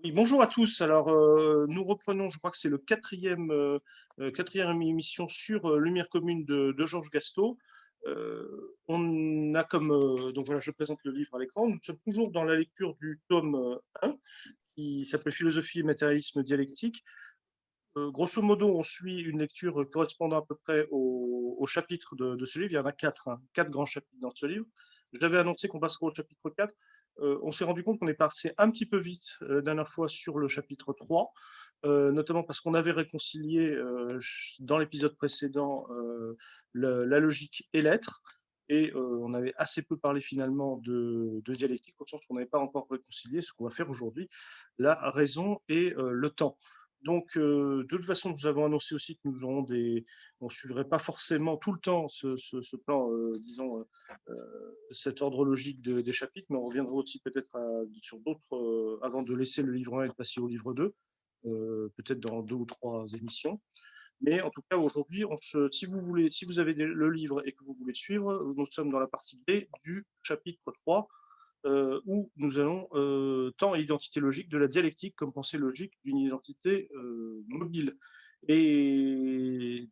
Oui, bonjour à tous. Alors, nous reprenons, je crois que c'est le quatrième émission sur Lumière commune de Georges Gastaud. On a comme, donc voilà, je présente le livre à l'écran. Nous sommes toujours dans la lecture du tome 1 qui s'appelle Philosophie et matérialisme dialectique. Grosso modo, on suit une lecture correspondant à peu près au chapitre de ce livre. Il y en a quatre, hein, quatre grands chapitres dans ce livre. J'avais annoncé qu'on passerait au chapitre 4. On s'est rendu compte qu'on est passé un petit peu vite la dernière fois sur le chapitre 3, notamment parce qu'on avait réconcilié dans l'épisode précédent la logique et l'être. Et on avait assez peu parlé finalement de dialectique, au sens où on n'avait pas encore réconcilié ce qu'on va faire aujourd'hui, la raison et le temps. Donc, de toute façon, nous avons annoncé aussi que nous aurons on ne suivrait pas forcément tout le temps ce plan, disons, cet ordre logique des chapitres, mais on reviendra aussi peut-être sur d'autres, avant de laisser le livre 1 et de passer au livre 2, peut-être dans deux ou trois émissions. Mais en tout cas, aujourd'hui, si vous voulez, si vous avez le livre et que vous voulez suivre, nous sommes dans la partie B du chapitre 3, où nous allons tant à l'identité logique de la dialectique comme pensée logique d'une identité mobile. Et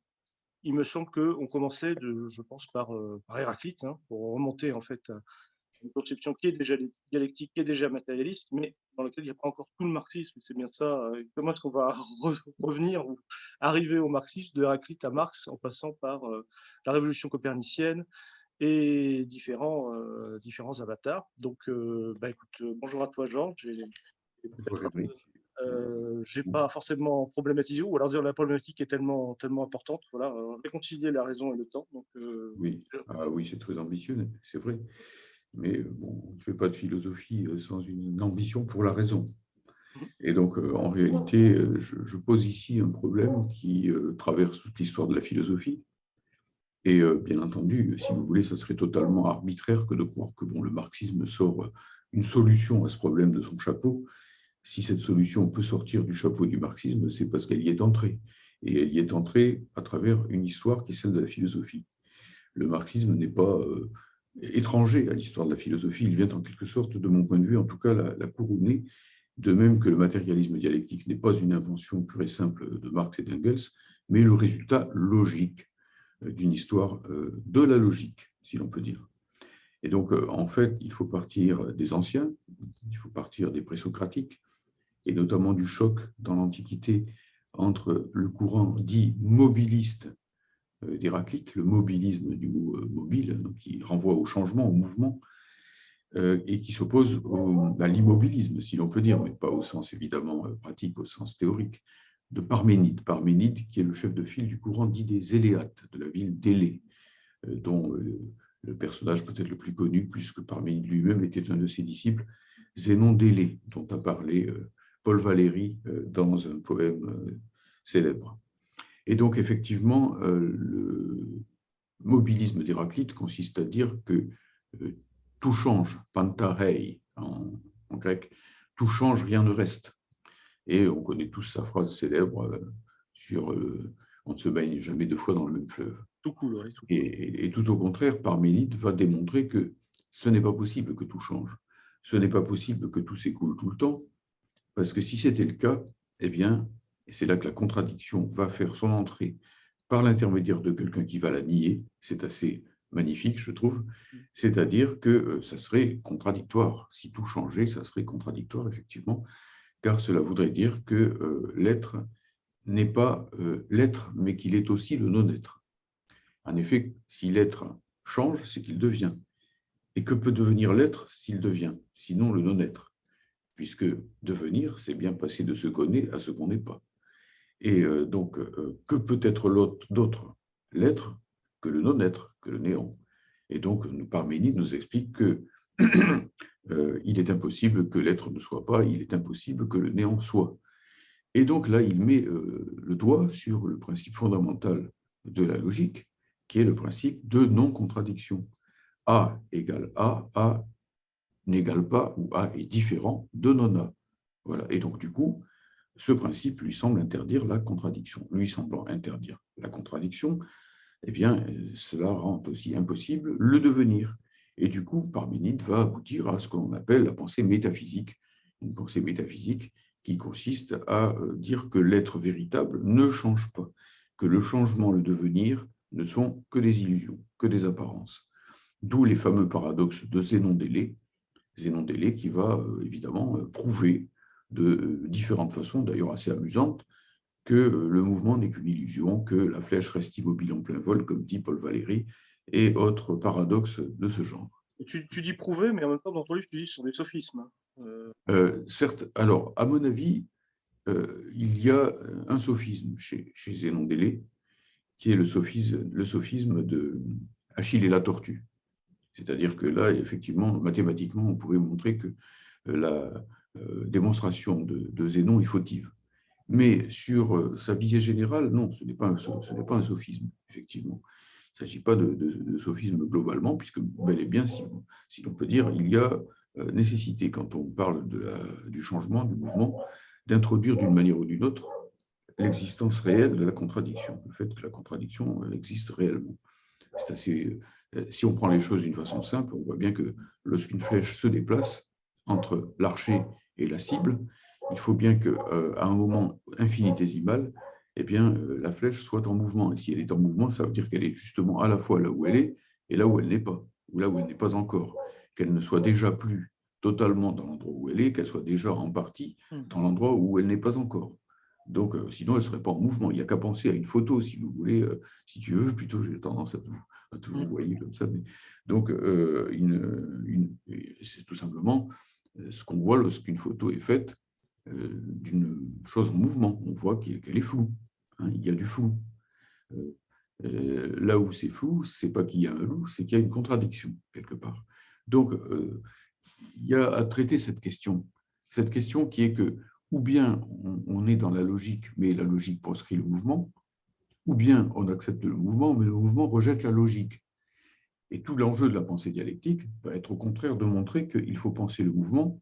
il me semble qu'on commençait, je pense, par Héraclite, hein, pour remonter en fait à une conception qui est déjà dialectique, qui est déjà matérialiste, mais dans laquelle il n'y a pas encore tout le marxisme. C'est bien ça. Comment est-ce qu'on va revenir ou arriver au marxisme de Héraclite à Marx en passant par la révolution copernicienne et différents avatars. Donc, bah, écoute, bonjour à toi, Georges. Et Bonjour peut-être, Eric. j'ai pas forcément problématisé, ou alors dire la problématique est tellement importante. Voilà, réconcilier la raison et le temps. Donc, Oui, ah oui, c'est très ambitieux, c'est vrai. Mais bon, on ne fait pas de philosophie sans une ambition pour la raison. Et donc, en réalité, je pose ici un problème qui traverse toute l'histoire de la philosophie. Et bien entendu, si vous voulez, ça serait totalement arbitraire que de croire que bon, le marxisme sort une solution à ce problème de son chapeau. Si cette solution peut sortir du chapeau du marxisme, c'est parce qu'elle y est entrée. Et elle y est entrée à travers une histoire qui est celle de la philosophie. Le marxisme n'est pas étranger à l'histoire de la philosophie, il vient en quelque sorte, de mon point de vue, en tout cas, la couronner, de même que le matérialisme dialectique n'est pas une invention pure et simple de Marx et d'Engels, mais le résultat logique d'une histoire de la logique, si l'on peut dire. Et donc, en fait, il faut partir des anciens, il faut partir des présocratiques, et notamment du choc dans l'Antiquité entre le courant dit mobiliste d'Héraclite, le mobilisme du mot mobile, donc qui renvoie au changement, au mouvement, et qui s'oppose à l'immobilisme, si l'on peut dire, mais pas au sens évidemment pratique, au sens théorique, de Parménide. Parménide, qui est le chef de file du courant dit des Éléates, de la ville d'Élée, dont le personnage peut-être le plus connu, puisque Parménide lui-même était un de ses disciples, Zénon d'Élée, dont a parlé Paul Valéry dans un poème célèbre. Et donc, effectivement, le mobilisme d'Héraclite consiste à dire que tout change, pantarei en grec, tout change, rien ne reste. Et on connaît tous sa phrase célèbre sur on ne se baigne jamais deux fois dans le même fleuve. tout cool, ouais, tout cool. Et tout au contraire, Parménide va démontrer que ce n'est pas possible que tout change. Ce n'est pas possible que tout s'écoule tout le temps, parce que si c'était le cas, eh bien, c'est là que la contradiction va faire son entrée par l'intermédiaire de quelqu'un qui va la nier. C'est assez magnifique, je trouve. C'est-à-dire que ça serait contradictoire. Si tout changeait, ça serait contradictoire, effectivement, car cela voudrait dire que l'être n'est pas l'être, mais qu'il est aussi le non-être. En effet, si l'être change, c'est qu'il devient. Et que peut devenir l'être s'il devient, sinon le non-être? Puisque devenir, c'est bien passer de ce qu'on est à ce qu'on n'est pas. Et donc, que peut être d'autre, l'être, que le non-être, que le néant? Et donc, Parménide nous explique que il est impossible que l'être ne soit pas, il est impossible que le néant soit. Et donc là, il met le doigt sur le principe fondamental de la logique, qui est le principe de non-contradiction. A égale A n'égale pas, ou A est différent de non-A. Voilà. Et donc, du coup, ce principe lui semble interdire la contradiction. Lui semblant interdire la contradiction, eh bien, cela rend aussi impossible le devenir. Et du coup, Parménide va aboutir à ce qu'on appelle la pensée métaphysique, une pensée métaphysique qui consiste à dire que l'être véritable ne change pas, que le changement, le devenir ne sont que des illusions, que des apparences. D'où les fameux paradoxes de Zénon d'Élée qui va évidemment prouver de différentes façons, d'ailleurs assez amusantes, que le mouvement n'est qu'une illusion, que la flèche reste immobile en plein vol, comme dit Paul Valéry, et autres paradoxes de ce genre. Tu dis prouver, mais en même temps, dans ton livre, tu dis que ce sont des sophismes. Certes, alors, à mon avis, il y a un sophisme chez Zénon d'Élée, qui est le sophisme de Achille et la tortue. C'est-à-dire que là, effectivement, mathématiquement, on pourrait montrer que la démonstration de Zénon est fautive. Mais sur sa visée générale, non, ce n'est pas un sophisme, effectivement. Il ne s'agit pas de sophisme globalement, puisque bel et bien, si l'on peut dire, il y a nécessité, quand on parle du changement, du mouvement, d'introduire d'une manière ou d'une autre l'existence réelle de la contradiction, le fait que la contradiction existe réellement. C'est assez, si on prend les choses d'une façon simple, on voit bien que lorsqu'une flèche se déplace entre l'archer et la cible, il faut bien qu'à un moment infinitésimal, eh bien, la flèche soit en mouvement. Et si elle est en mouvement, ça veut dire qu'elle est justement à la fois là où elle est et là où elle n'est pas, ou là où elle n'est pas encore. Qu'elle ne soit déjà plus totalement dans l'endroit où elle est, qu'elle soit déjà en partie dans l'endroit où elle n'est pas encore. Donc, sinon, elle ne serait pas en mouvement. Il n'y a qu'à penser à une photo, si vous voulez, si tu veux, plutôt j'ai tendance à tout vous voyez comme ça. Mais, donc, c'est tout simplement ce qu'on voit lorsqu'une photo est faite d'une chose en mouvement. On voit qu'elle est floue. Hein, il y a du flou. Là où c'est flou, c'est pas qu'il y a un loup, c'est qu'il y a une contradiction quelque part. Donc, il y a à traiter cette question qui est que ou bien on est dans la logique, mais la logique proscrit le mouvement, ou bien on accepte le mouvement, mais le mouvement rejette la logique. Et tout l'enjeu de la pensée dialectique va être au contraire de montrer qu'il faut penser le mouvement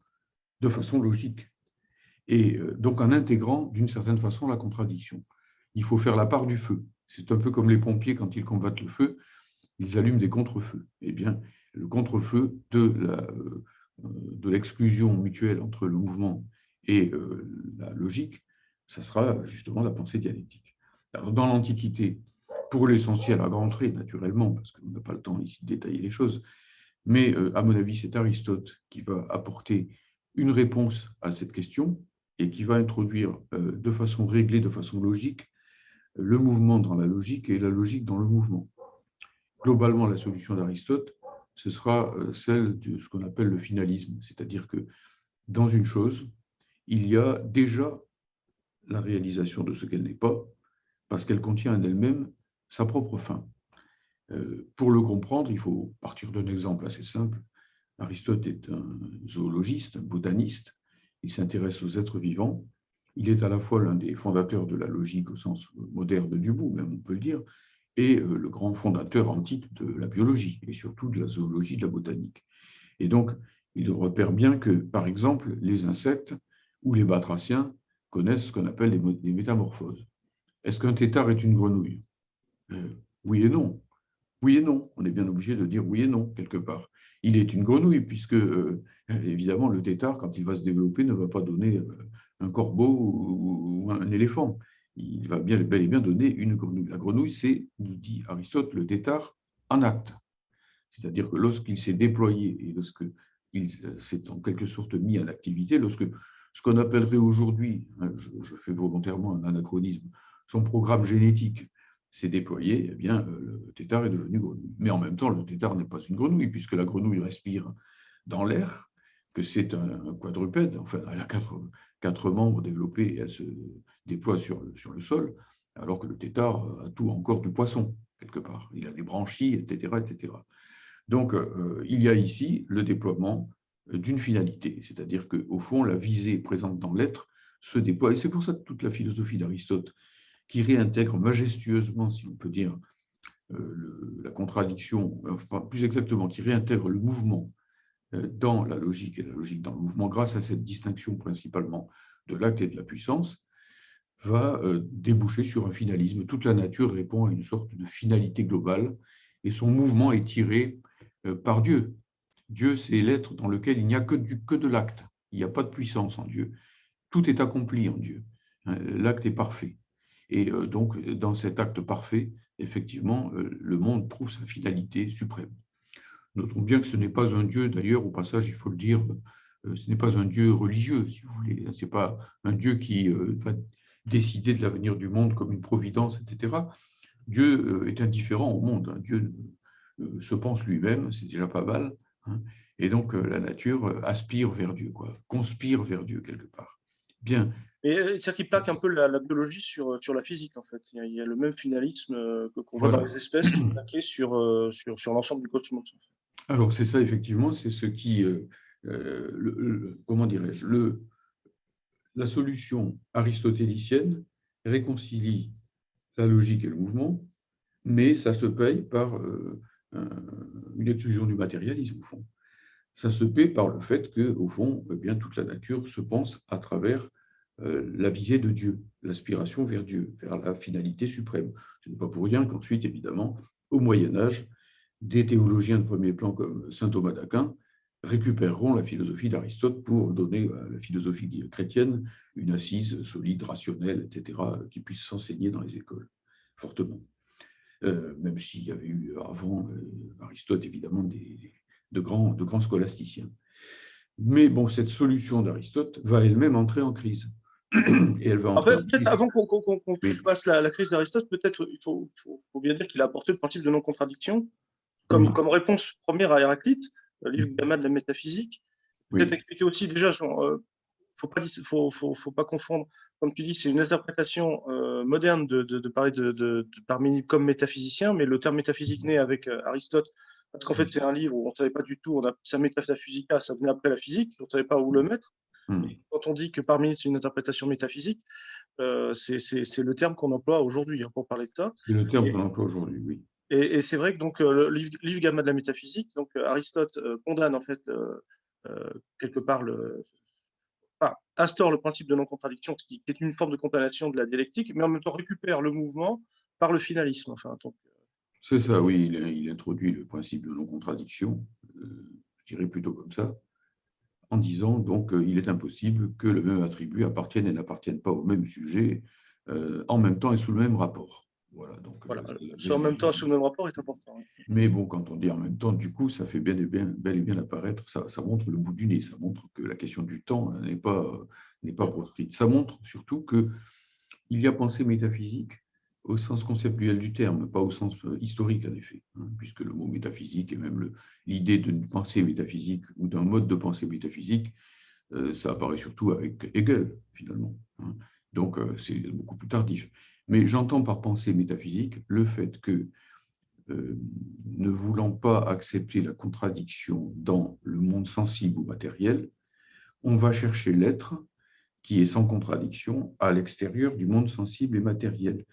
de façon logique, et donc en intégrant d'une certaine façon la contradiction. Il faut faire la part du feu. C'est un peu comme les pompiers quand ils combattent le feu, ils allument des contre-feux. Eh bien, le contre-feu de l'exclusion mutuelle entre le mouvement et la logique, ça sera justement la pensée dialectique. Alors, dans l'Antiquité, pour l'essentiel, à grands traits, naturellement, parce qu'on n'a pas le temps ici de détailler les choses, mais à mon avis, c'est Aristote qui va apporter une réponse à cette question et qui va introduire de façon réglée, de façon logique, le mouvement dans la logique et la logique dans le mouvement. Globalement, la solution d'Aristote, ce sera celle de ce qu'on appelle le finalisme, c'est-à-dire que dans une chose, il y a déjà la réalisation de ce qu'elle n'est pas, parce qu'elle contient en elle-même sa propre fin. Pour le comprendre, il faut partir d'un exemple assez simple. Aristote est un zoologiste, un botaniste, il s'intéresse aux êtres vivants, il est à la fois l'un des fondateurs de la logique au sens moderne du mot, même on peut le dire, et le grand fondateur antique de la biologie, et surtout de la zoologie, de la botanique. Et donc, il repère bien que, par exemple, les insectes ou les batraciens connaissent ce qu'on appelle les métamorphoses. Est-ce qu'un tétard est une grenouille? Oui et non. Oui et non. On est bien obligé de dire oui et non, quelque part. Il est une grenouille, puisque, évidemment, le tétard, quand il va se développer, ne va pas donner un corbeau ou un éléphant. Il va bel et bien donner une grenouille. La grenouille, c'est, nous dit Aristote, le tétard en acte. C'est-à-dire que lorsqu'il s'est déployé et lorsqu'il s'est en quelque sorte mis en activité, lorsque ce qu'on appellerait aujourd'hui, je fais volontairement un anachronisme, son programme génétique s'est déployé, eh bien, le tétard est devenu grenouille. Mais en même temps, le tétard n'est pas une grenouille, puisque la grenouille respire dans l'air, que c'est un quadrupède, enfin, elle a quatre membres développés et elle se déploie sur le sol, alors que le tétard a tout encore du poisson, quelque part. Il a des branchies, etc., etc. Donc, il y a ici le déploiement d'une finalité, c'est-à-dire qu'au fond, la visée présente dans l'être se déploie. Et c'est pour ça que toute la philosophie d'Aristote, qui réintègre majestueusement, si on peut dire, la contradiction, enfin, plus exactement, qui réintègre le mouvement dans la logique et la logique dans le mouvement, grâce à cette distinction principalement de l'acte et de la puissance, va déboucher sur un finalisme. Toute la nature répond à une sorte de finalité globale et son mouvement est tiré par Dieu. Dieu, c'est l'être dans lequel il n'y a que de l'acte. Il n'y a pas de puissance en Dieu. tout est accompli en Dieu. L'acte est parfait. Et donc, dans cet acte parfait, effectivement, le monde trouve sa finalité suprême. Notons bien que ce n'est pas un Dieu, d'ailleurs, au passage, il faut le dire, ce n'est pas un Dieu religieux, si vous voulez. Ce n'est pas un Dieu qui va décider de l'avenir du monde comme une providence, etc. Dieu est indifférent au monde. Hein. Dieu se pense lui-même, c'est déjà pas mal. Hein. Et donc, la nature aspire vers Dieu, quoi, conspire vers Dieu quelque part. Bien. Et c'est-à-dire qu'il plaque un peu la biologie sur la physique, en fait. Il y a le même finalisme qu'on voit Voilà. dans les espèces qui est plaqué sur l'ensemble du cosmos. Alors, c'est ça, effectivement, c'est ce qui, comment dirais-je, la solution aristotélicienne réconcilie la logique et le mouvement, mais ça se paye par une exclusion du matérialisme, au fond. Ça se paye par le fait que, au fond, eh bien, toute la nature se pense à travers la visée de Dieu, l'aspiration vers Dieu, vers la finalité suprême. Ce n'est pas pour rien qu'ensuite, évidemment, au Moyen-Âge, des théologiens de premier plan comme saint Thomas d'Aquin récupéreront la philosophie d'Aristote pour donner à la philosophie chrétienne une assise solide, rationnelle, etc., qui puisse s'enseigner dans les écoles, fortement. Même s'il y avait eu avant Aristote, évidemment, de grands scholasticiens. Mais bon, cette solution d'Aristote va elle-même entrer en crise. Et elle va entrer en crise. Peut-être avant qu'on fasse la crise d'Aristote, peut-être il faut bien dire qu'il a apporté le principe de non-contradiction comme réponse première à Héraclite, le livre Gamma de la métaphysique. Peut-être expliquer aussi déjà, faut pas confondre, comme tu dis, c'est une interprétation moderne de parler de Parménide comme métaphysicien, mais le terme métaphysique naît avec Aristote, parce qu'en fait c'est un livre où on ne savait pas du tout, on a sa Metaphysica, ça venait après la physique, on ne savait pas où le mettre. Et quand on dit que Parménide c'est une interprétation métaphysique, c'est le terme qu'on emploie aujourd'hui pour parler de ça. C'est le terme qu'on emploie aujourd'hui, oui. Et c'est vrai que donc, le livre Gamma de la métaphysique, donc, Aristote condamne en fait quelque part instaure le principe de non-contradiction, qui est une forme de condamnation de la dialectique, mais en même temps récupère le mouvement par le finalisme. Enfin, donc, c'est ça, oui, il introduit le principe de non-contradiction, je dirais plutôt comme ça, en disant donc il est impossible que le même attribut appartienne et n'appartienne pas au même sujet en même temps et sous le même rapport. Voilà, donc, voilà. En même temps, sous le même rapport est important. Mais bon, quand on dit en même temps, du coup, ça fait bel et bien apparaître, ça montre le bout du nez, ça montre que la question du temps n'est pas proscrite. Ça montre surtout qu'il y a pensée métaphysique au sens conceptuel du terme, pas au sens historique, en effet, hein, puisque le mot métaphysique et même l'idée d'une pensée métaphysique ou d'un mode de pensée métaphysique, ça apparaît surtout avec Hegel, finalement. Hein. Donc, c'est beaucoup plus tardif. Mais j'entends par pensée métaphysique le fait que, ne voulant pas accepter la contradiction dans le monde sensible ou matériel, on va chercher l'être qui est sans contradiction à l'extérieur du monde sensible et matériel.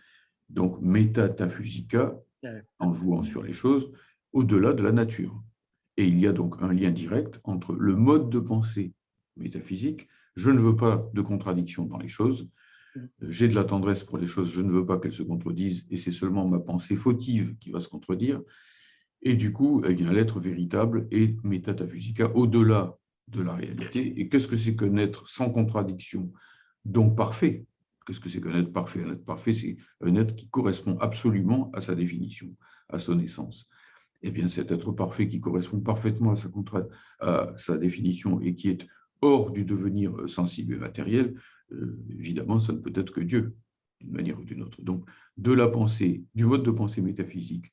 Donc, métataphysica, en jouant sur les choses, au-delà de la nature. Et il y a donc un lien direct entre le mode de pensée métaphysique, je ne veux pas de contradiction dans les choses, j'ai de la tendresse pour les choses, je ne veux pas qu'elles se contredisent, et c'est seulement ma pensée fautive qui va se contredire. Et du coup, eh bien, l'être véritable est métataphysica, au-delà de la réalité. Et qu'est-ce que c'est qu'un être sans contradiction, donc parfait? Qu'est-ce que c'est qu'un être parfait? Un être parfait, c'est un être qui correspond absolument à sa définition, à son essence. Eh bien, cet être parfait qui correspond parfaitement à sa définition et qui est hors du devenir sensible et matériel, évidemment, ça ne peut être que Dieu, d'une manière ou d'une autre. Donc, de la pensée, du mode de pensée métaphysique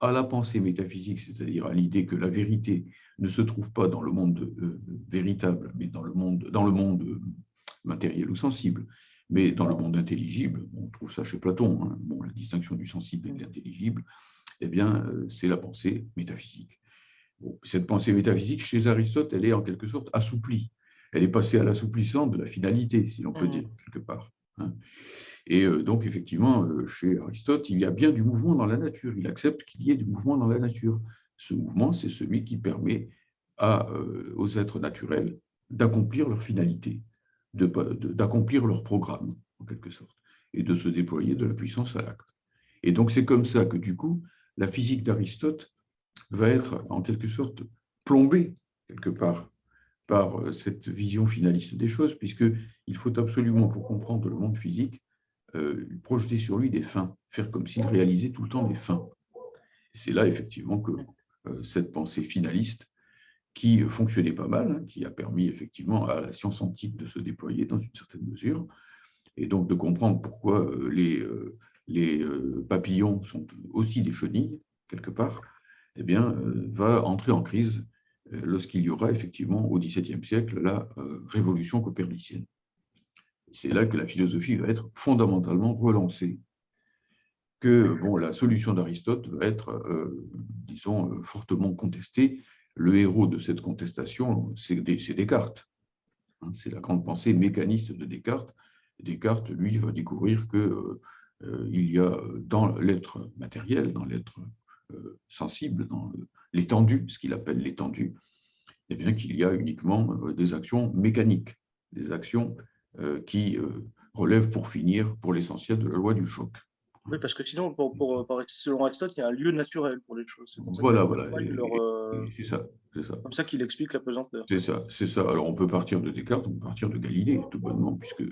à la pensée métaphysique, c'est-à-dire à l'idée que la vérité ne se trouve pas dans le monde véritable, mais dans le monde matériel ou sensible, mais dans le monde intelligible. On trouve ça chez Platon, hein. Bon, la distinction du sensible et de l'intelligible, eh bien, c'est la pensée métaphysique. Bon, cette pensée métaphysique, chez Aristote, elle est en quelque sorte assouplie. Elle est passée à l'assouplissant de la finalité, si l'on peut dire, quelque part. Hein. Et donc, effectivement, chez Aristote, il y a bien du mouvement dans la nature. Il accepte qu'il y ait du mouvement dans la nature. Ce mouvement, c'est celui qui permet aux êtres naturels d'accomplir leur finalité, d'accomplir leur programme, en quelque sorte, et de se déployer de la puissance à l'acte. Et donc, c'est comme ça que, du coup, la physique d'Aristote va être, en quelque sorte, plombée, quelque part, par cette vision finaliste des choses, puisqu'il faut absolument, pour comprendre le monde physique, projeter sur lui des fins, faire comme s'il réalisait tout le temps des fins. C'est là, effectivement, que cette pensée finaliste, qui fonctionnait pas mal, hein, qui a permis, effectivement, à la science antique de se déployer dans une certaine mesure, et donc de comprendre pourquoi les papillons sont aussi des chenilles, quelque part, eh bien, va entrer en crise lorsqu'il y aura effectivement au XVIIe siècle la révolution copernicienne. C'est là que la philosophie va être fondamentalement relancée, que bon, la solution d'Aristote va être, disons, fortement contestée. Le héros de cette contestation, c'est Descartes. C'est la grande pensée mécaniste de Descartes. Descartes, lui, va découvrir qu'il y a dans l'être matériel, dans l'être sensible, dans l'étendue, ce qu'il appelle l'étendue, eh bien qu'il y a uniquement des actions mécaniques, des actions qui relèvent pour finir, pour l'essentiel, de la loi du choc. Oui, parce que sinon, selon Aristote, il y a un lieu naturel pour les choses. C'est pour ça Voilà, qu'il voilà. C'est ça, c'est ça. comme ça qu'il explique la pesanteur. C'est ça, c'est ça. Alors on peut partir de Descartes, on peut partir de Galilée, tout bonnement, puisque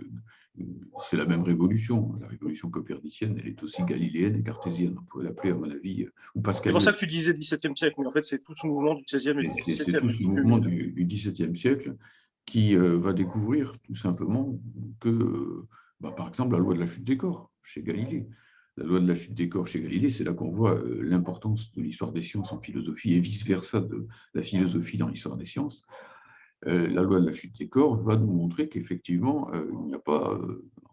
c'est la même révolution. La révolution copernicienne, elle est aussi galiléenne et cartésienne. On pourrait l'appeler, à mon avis, ou C'est pascalienne. pour ça que tu disais 17e siècle, mais en fait, c'est tout ce mouvement du 16e et du 17e. C'est tout ce mouvement du XVIIe siècle qui va découvrir tout simplement que, par exemple, la loi de la chute des corps chez Galilée. La loi de la chute des corps chez Galilée, c'est là qu'on voit l'importance de l'histoire des sciences en philosophie et vice-versa de la philosophie dans l'histoire des sciences. La loi de la chute des corps va nous montrer qu'effectivement, il n'y a pas,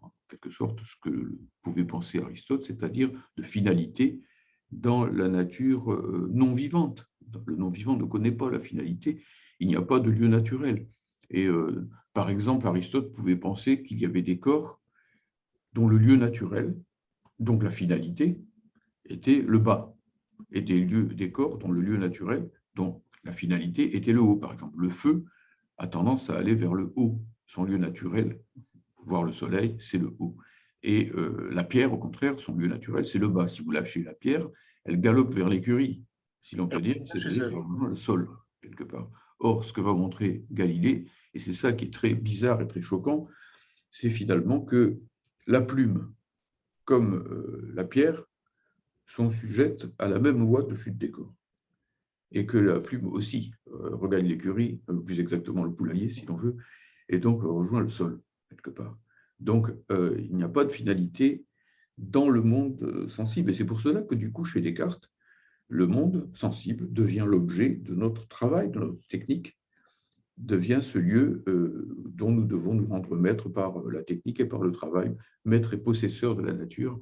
en quelque sorte, ce que pouvait penser Aristote, c'est-à-dire de finalité dans la nature non vivante. Le non vivant ne connaît pas la finalité, il n'y a pas de lieu naturel. Et par exemple, Aristote pouvait penser qu'il y avait des corps dont le lieu naturel, donc la finalité, était le bas, et des corps dont le lieu naturel, dont la finalité, était le haut. Par exemple, le feu a tendance à aller vers le haut. Son lieu naturel, voir le soleil, c'est le haut. Et la pierre, au contraire, son lieu naturel, c'est le bas. Si vous lâchez la pierre, elle galope vers l'écurie, si l'on peut dire, c'est-à-dire vers le sol, quelque part. Or, ce que va montrer Galilée, et c'est ça qui est très bizarre et très choquant, c'est finalement que la plume, comme la pierre, sont sujettes à la même loi de chute des corps. Et que la plume aussi regagne l'écurie, plus exactement le poulailler, si l'on veut, et donc rejoint le sol, quelque part. Donc, il n'y a pas de finalité dans le monde sensible. Et c'est pour cela que, du coup, chez Descartes, le monde sensible devient l'objet de notre travail, de notre technique, devient ce lieu dont nous devons nous rendre maîtres par la technique et par le travail, maître et possesseur de la nature.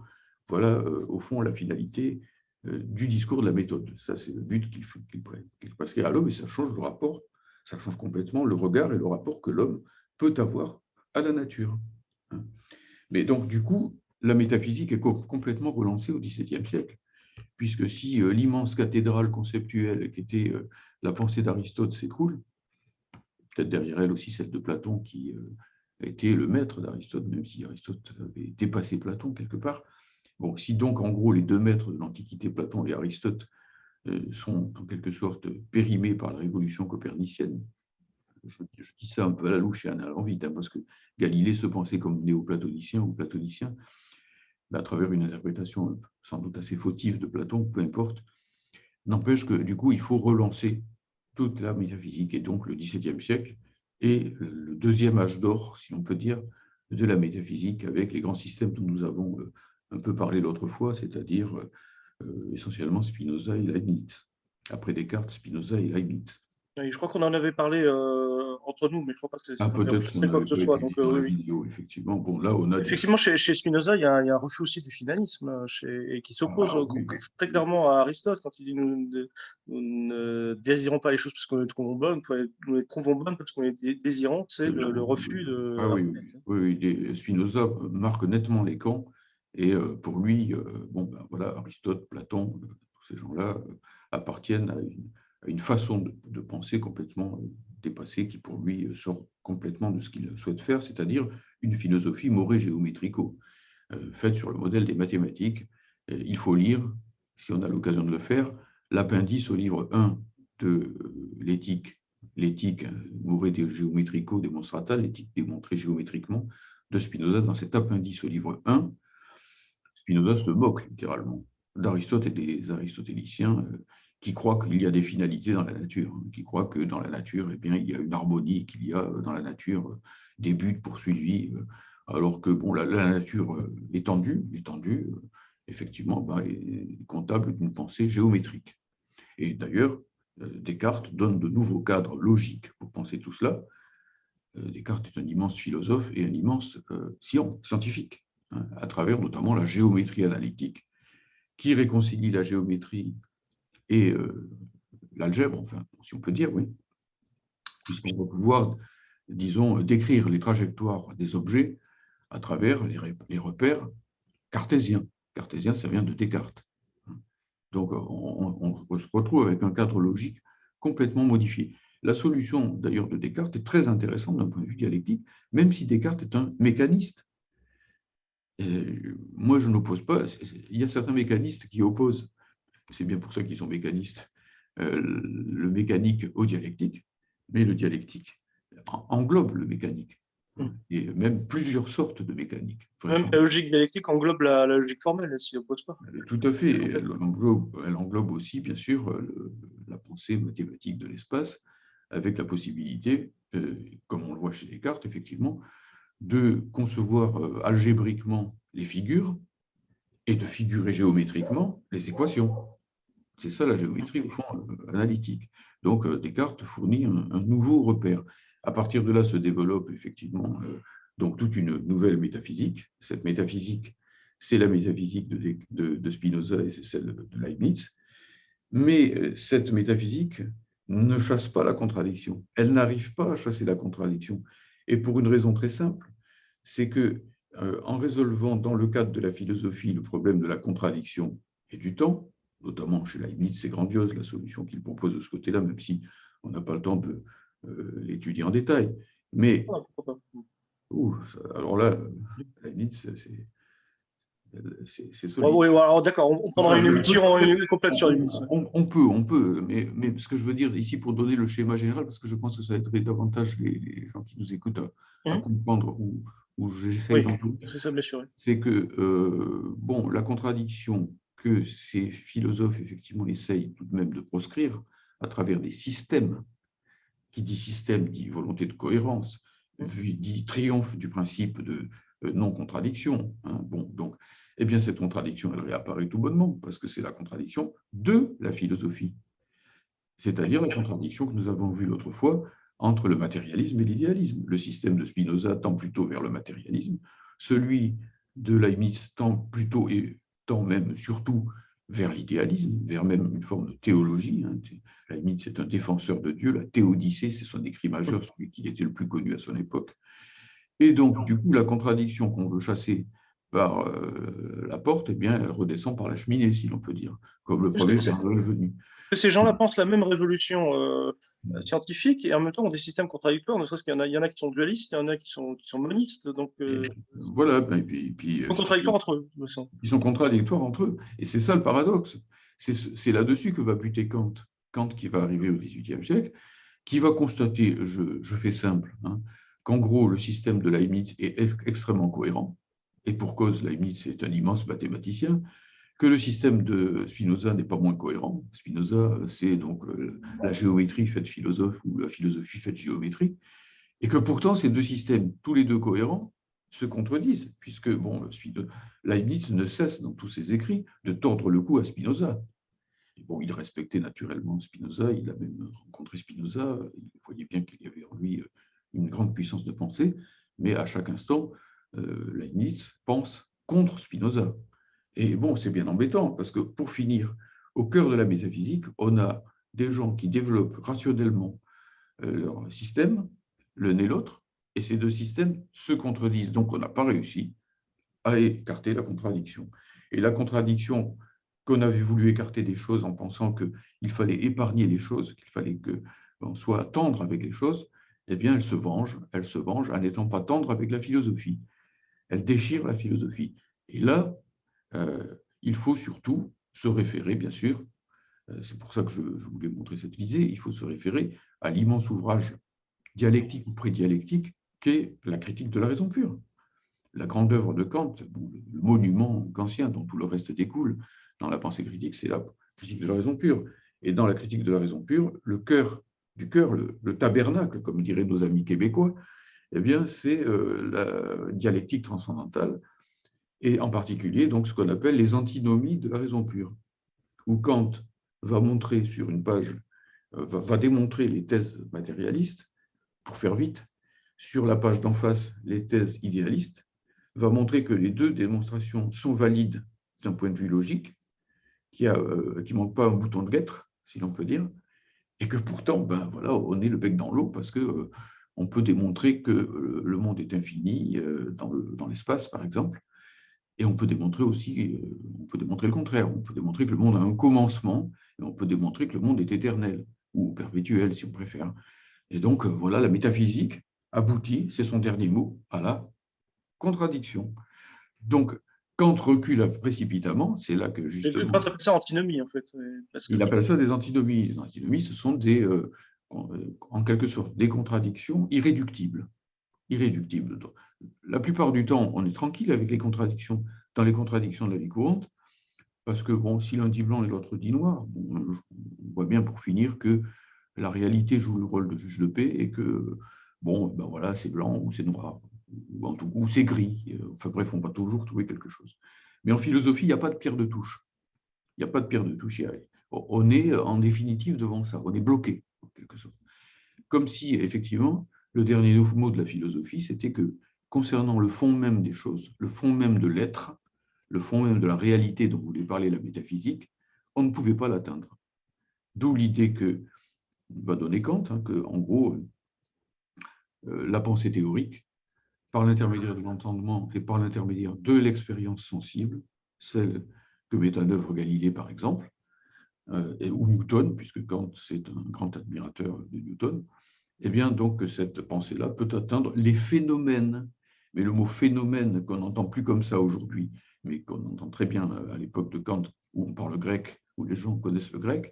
Voilà, au fond, la finalité du discours de la méthode. Ça, c'est le but qu'il prenne. Parce qu'à l'homme, et ça change le rapport, ça change complètement le regard et le rapport que l'homme peut avoir à la nature. Mais donc, du coup, la métaphysique est complètement relancée au XVIIe siècle, puisque si l'immense cathédrale conceptuelle qui était la pensée d'Aristote s'écroule, peut-être derrière elle aussi celle de Platon qui a été le maître d'Aristote, même si Aristote avait dépassé Platon quelque part. Bon, si donc en gros les deux maîtres de l'Antiquité, Platon et Aristote, sont en quelque sorte périmés par la révolution copernicienne, je dis ça un peu à la louche et à l'envie, parce que Galilée se pensait comme néoplatonicien ou platonicien, à travers une interprétation sans doute assez fautive de Platon, peu importe. N'empêche que du coup, il faut relancer toute la métaphysique, et donc le XVIIe siècle est le deuxième âge d'or, si l'on peut dire, de la métaphysique, avec les grands systèmes dont nous avons un peu parlé l'autre fois, c'est-à-dire essentiellement Spinoza et Leibniz. Après Descartes, Spinoza et Leibniz. Et je crois qu'on en avait parlé entre nous, mais je ne crois pas que c'est peut-être qu'on quoi avait que ce pas soit. été Donc, dans la oui. vidéo, effectivement. Bon, là, on a effectivement, chez Spinoza, il y a un refus aussi du finalisme, et qui s'oppose très clairement à Aristote quand il dit nous ne désirons pas les choses parce que nous les trouvons bonnes, nous les trouvons bonnes parce qu'on les désirons. C'est le refus de. Ah oui, Spinoza marque nettement les camps. Et pour lui, voilà, Aristote, Platon, tous ces gens-là appartiennent à une façon de penser complètement dépassée qui, pour lui, sort complètement de ce qu'il souhaite faire, c'est-à-dire une philosophie moré-géométrico, faite sur le modèle des mathématiques. Il faut lire, si on a l'occasion de le faire, l'appendice au livre 1 de l'éthique l'éthique mure géométrico-démonstrata, l'éthique démontrée géométriquement de Spinoza dans cet appendice au livre 1. Spinoza se moque littéralement d'Aristote et des aristotéliciens qui croient qu'il y a des finalités dans la nature, qui croient que dans la nature, eh bien, il y a une harmonie, qu'il y a dans la nature des buts poursuivis, alors que bon, la nature étendue, effectivement, ben, est comptable d'une pensée géométrique. Et d'ailleurs, Descartes donne de nouveaux cadres logiques pour penser tout cela. Descartes est un immense philosophe et un immense scientifique, hein, à travers notamment la géométrie analytique, qui réconcilie la géométrie et l'algèbre, enfin, si on peut dire, oui, puisqu'on va pouvoir, disons, décrire les trajectoires des objets à travers les repères cartésiens. Cartésien, ça vient de Descartes. Donc, on se retrouve avec un cadre logique complètement modifié. La solution, d'ailleurs, de Descartes est très intéressante d'un point de vue dialectique, même si Descartes est un mécaniste. Moi, je n'oppose pas. Il y a certains mécanistes qui opposent, c'est bien pour ça qu'ils sont mécanistes, le mécanique au dialectique, mais le dialectique englobe le mécanique, et même plusieurs sortes de mécanique. Même la logique dialectique englobe la logique formelle, elle s'y oppose pas. Tout à fait. Elle englobe aussi, bien sûr, la pensée mathématique de l'espace, avec la possibilité, comme on le voit chez Descartes, effectivement, de concevoir algébriquement les figures et de figurer géométriquement les équations. C'est ça la géométrie, au fond, analytique. Donc, Descartes fournit un nouveau repère. À partir de là se développe effectivement donc toute une nouvelle métaphysique. Cette métaphysique, c'est la métaphysique de Spinoza et c'est celle de Leibniz. Mais cette métaphysique ne chasse pas la contradiction. Elle n'arrive pas à chasser la contradiction. Et pour une raison très simple, c'est que en résolvant dans le cadre de la philosophie le problème de la contradiction et du temps, notamment chez Leibniz, c'est grandiose la solution qu'il propose de ce côté-là, même si on n'a pas le temps de l'étudier en détail. Mais, alors là, Leibniz, c'est solide. Oui, alors d'accord, on prendra une émission complète sur Leibniz. On peut, mais ce que je veux dire ici, pour donner le schéma général, parce que je pense que ça aiderait davantage les gens qui nous écoutent à comprendre où j'essaie d'entendre, c'est que, bon, la contradiction que ces philosophes, effectivement, essayent tout de même de proscrire à travers des systèmes, qui dit système dit volonté de cohérence, dit triomphe du principe de non-contradiction. Hein. Bon, donc, eh bien, cette contradiction, elle réapparaît tout bonnement, parce que c'est la contradiction de la philosophie. C'est-à-dire la contradiction que nous avons vue l'autre fois entre le matérialisme et l'idéalisme. Le système de Spinoza tend plutôt vers le matérialisme, celui de Leibniz tend plutôt et tend même surtout vers l'idéalisme, vers même une forme de théologie. Hein. Leibniz est un défenseur de Dieu, la Théodicée, c'est son écrit majeur, celui qui était le plus connu à son époque. Et donc, du coup, la contradiction qu'on veut chasser par la porte, eh bien, elle redescend par la cheminée, si l'on peut dire, comme le premier Père Noël venu. Ces gens-là pensent la même révolution scientifique et en même temps ont des systèmes contradictoires, ne serait-ce qu'il y en a qui sont dualistes, il y en a qui sont monistes. Donc, voilà, et puis, ils sont contradictoires entre eux. Ils sont contradictoires entre eux. Et c'est ça le paradoxe. C'est là-dessus que va buter Kant. Kant qui va arriver au XVIIIe siècle, qui va constater, je fais simple, hein, qu'en gros, le système de Leibniz est extrêmement cohérent, et pour cause, Leibniz est un immense mathématicien, que le système de Spinoza n'est pas moins cohérent. Spinoza, c'est donc la géométrie faite philosophe ou la philosophie faite géométrie, et que pourtant, ces deux systèmes, tous les deux cohérents, se contredisent, puisque bon, Leibniz ne cesse dans tous ses écrits de tordre le cou à Spinoza. Et bon, il respectait naturellement Spinoza, il a même rencontré Spinoza, il voyait bien qu'il y avait en lui une grande puissance de pensée, mais à chaque instant, Leibniz pense contre Spinoza. Et bon, c'est bien embêtant, parce que pour finir, au cœur de la métaphysique, on a des gens qui développent rationnellement leur système, l'un et l'autre, et ces deux systèmes se contredisent. Donc, on n'a pas réussi à écarter la contradiction. Et la contradiction qu'on avait voulu écarter des choses en pensant qu'il fallait épargner les choses, qu'il fallait qu'on soit tendre avec les choses, eh bien, elle se venge en n'étant pas tendre avec la philosophie. Elle déchire la philosophie. Et là, il faut surtout se référer, bien sûr, c'est pour ça que je voulais montrer cette visée, il faut se référer à l'immense ouvrage dialectique ou prédialectique qu'est la critique de la raison pure. La grande œuvre de Kant, le monument kantien dont tout le reste découle dans la pensée critique, c'est la critique de la raison pure. Et dans la critique de la raison pure, le cœur du cœur, le tabernacle, comme diraient nos amis québécois, eh bien, c'est la dialectique transcendantale, et en particulier donc, ce qu'on appelle les antinomies de la raison pure, où Kant va montrer sur une page, va démontrer les thèses matérialistes, pour faire vite, sur la page d'en face, les thèses idéalistes, va montrer que les deux démonstrations sont valides d'un point de vue logique, qui ne manque pas un bouton de guêtre, si l'on peut dire, et que pourtant, ben voilà, on est le bec dans l'eau parce que on peut démontrer que le monde est infini dans l'espace, par exemple, et on peut démontrer aussi, on peut démontrer le contraire, on peut démontrer que le monde a un commencement, et on peut démontrer que le monde est éternel, ou perpétuel, si on préfère. Et donc, voilà, la métaphysique aboutit, c'est son dernier mot, à la contradiction. Donc, Kant recule précipitamment, c'est là que justement… Kant appelle ça antinomie, en fait. Il appelle ça des antinomies. Les antinomies, ce sont en quelque sorte des contradictions irréductibles. Irréductibles. La plupart du temps, on est tranquille avec les contradictions, dans les contradictions de la vie courante, parce que bon, si l'un dit blanc et l'autre dit noir, bon, on voit bien pour finir que la réalité joue le rôle de juge de paix et que, bon, ben voilà, c'est blanc ou c'est noir, ou c'est gris. Enfin bref, on va toujours trouver quelque chose. Mais en philosophie, il n'y a pas de pierre de touche. Il n'y a pas de pierre de touche. On est en définitive devant ça. On est bloqué, en quelque sorte. Comme si, effectivement, le dernier mot de la philosophie, c'était que, concernant le fond même des choses, le fond même de l'être, le fond même de la réalité dont voulait parler la métaphysique, on ne pouvait pas l'atteindre. D'où l'idée que va donner Kant, que, en gros, la pensée théorique, par l'intermédiaire de l'entendement et par l'intermédiaire de l'expérience sensible, celle que met en œuvre Galilée, par exemple, ou Newton, puisque Kant, c'est un grand admirateur de Newton, eh bien, donc, cette pensée-là peut atteindre les phénomènes. Mais le mot phénomène, qu'on n'entend plus comme ça aujourd'hui, mais qu'on entend très bien à l'époque de Kant, où on parle grec, où les gens connaissent le grec,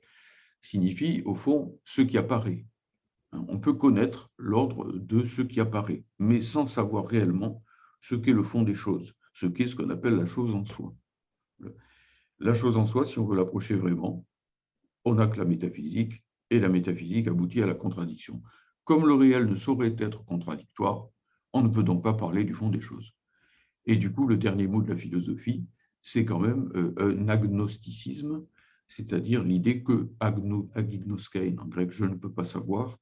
signifie, au fond, ce qui apparaît. On peut connaître l'ordre de ce qui apparaît, mais sans savoir réellement ce qu'est le fond des choses, ce qu'est ce qu'on appelle la chose en soi. La chose en soi, si on veut l'approcher vraiment, on n'a que la métaphysique, et la métaphysique aboutit à la contradiction. Comme le réel ne saurait être contradictoire, on ne peut donc pas parler du fond des choses. Et du coup, le dernier mot de la philosophie, c'est quand même un agnosticisme, c'est-à-dire l'idée que agnoskein, en grec, je ne peux pas savoir,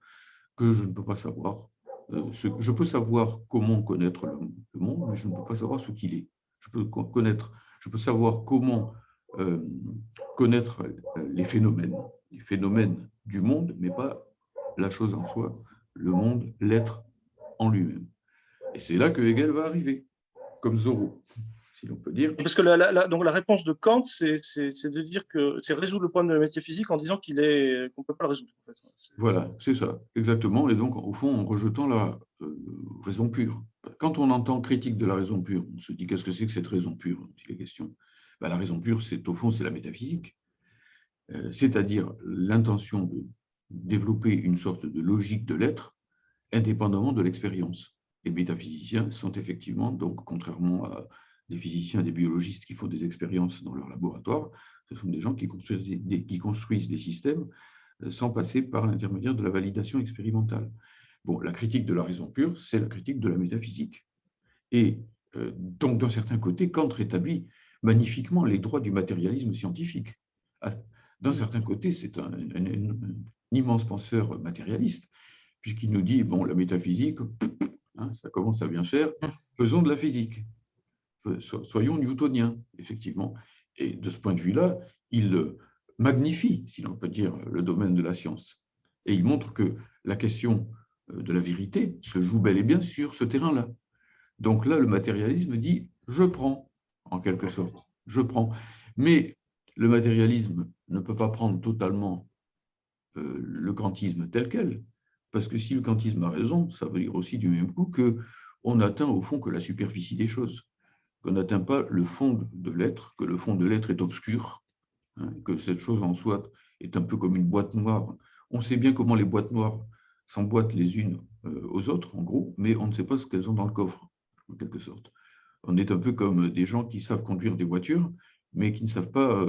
que je ne peux pas savoir. Je peux savoir comment connaître le monde, mais je ne peux pas savoir ce qu'il est. Je peux savoir comment connaître les phénomènes du monde, mais pas la chose en soi, le monde, l'être en lui-même. Et c'est là que Hegel va arriver, comme Zorro, si l'on peut dire. Parce que donc la réponse de Kant, c'est de dire que c'est résoudre le problème de la métaphysique en disant qu'on ne peut pas le résoudre. En fait. Voilà, c'est ça, exactement. Et donc, au fond, en rejetant la raison pure. Quand on entend critique de la raison pure, on se dit qu'est-ce que c'est que cette raison pure, si la question. Ben, la raison pure, au fond, c'est la métaphysique. C'est-à-dire l'intention de développer une sorte de logique de l'être indépendamment de l'expérience. Les métaphysiciens sont effectivement, donc, contrairement à des physiciens, des biologistes qui font des expériences dans leur laboratoire, ce sont des gens qui construisent des systèmes sans passer par l'intermédiaire de la validation expérimentale. Bon, la critique de la raison pure, c'est la critique de la métaphysique. Et donc, d'un certain côté, Kant rétablit magnifiquement les droits du matérialisme scientifique. D'un certain côté, c'est un immense penseur matérialiste, puisqu'il nous dit, bon, la métaphysique, ça commence à bien faire, faisons de la physique. Soyons newtoniens, effectivement. Et de ce point de vue-là, il magnifie, si l'on peut dire, le domaine de la science. Et il montre que la question de la vérité se joue bel et bien sur ce terrain-là. Donc là, le matérialisme dit « je prends », en quelque sorte, « je prends ». Mais le matérialisme ne peut pas prendre totalement le kantisme tel quel, parce que si le kantisme a raison, ça veut dire aussi du même coup qu'on n'atteint au fond que la superficie des choses, qu'on n'atteint pas le fond de l'être, que le fond de l'être est obscur, que cette chose en soi est un peu comme une boîte noire. On sait bien comment les boîtes noires s'emboîtent les unes aux autres, en gros, mais on ne sait pas ce qu'elles ont dans le coffre, en quelque sorte. On est un peu comme des gens qui savent conduire des voitures, mais qui ne savent pas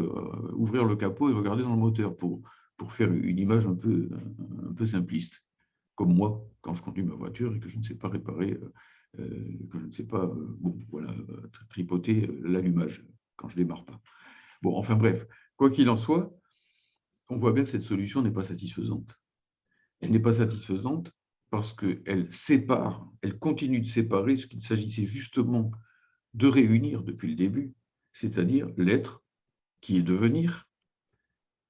ouvrir le capot et regarder dans le moteur, pour faire une image un peu simpliste. Comme moi, quand je conduis ma voiture et que je ne sais pas réparer, que je ne sais pas tripoter l'allumage quand je ne démarre pas. Bon, enfin bref, quoi qu'il en soit, on voit bien que cette solution n'est pas satisfaisante. Elle n'est pas satisfaisante parce qu'elle sépare, elle continue de séparer ce qu'il s'agissait justement de réunir depuis le début, c'est-à-dire l'être qui est devenir,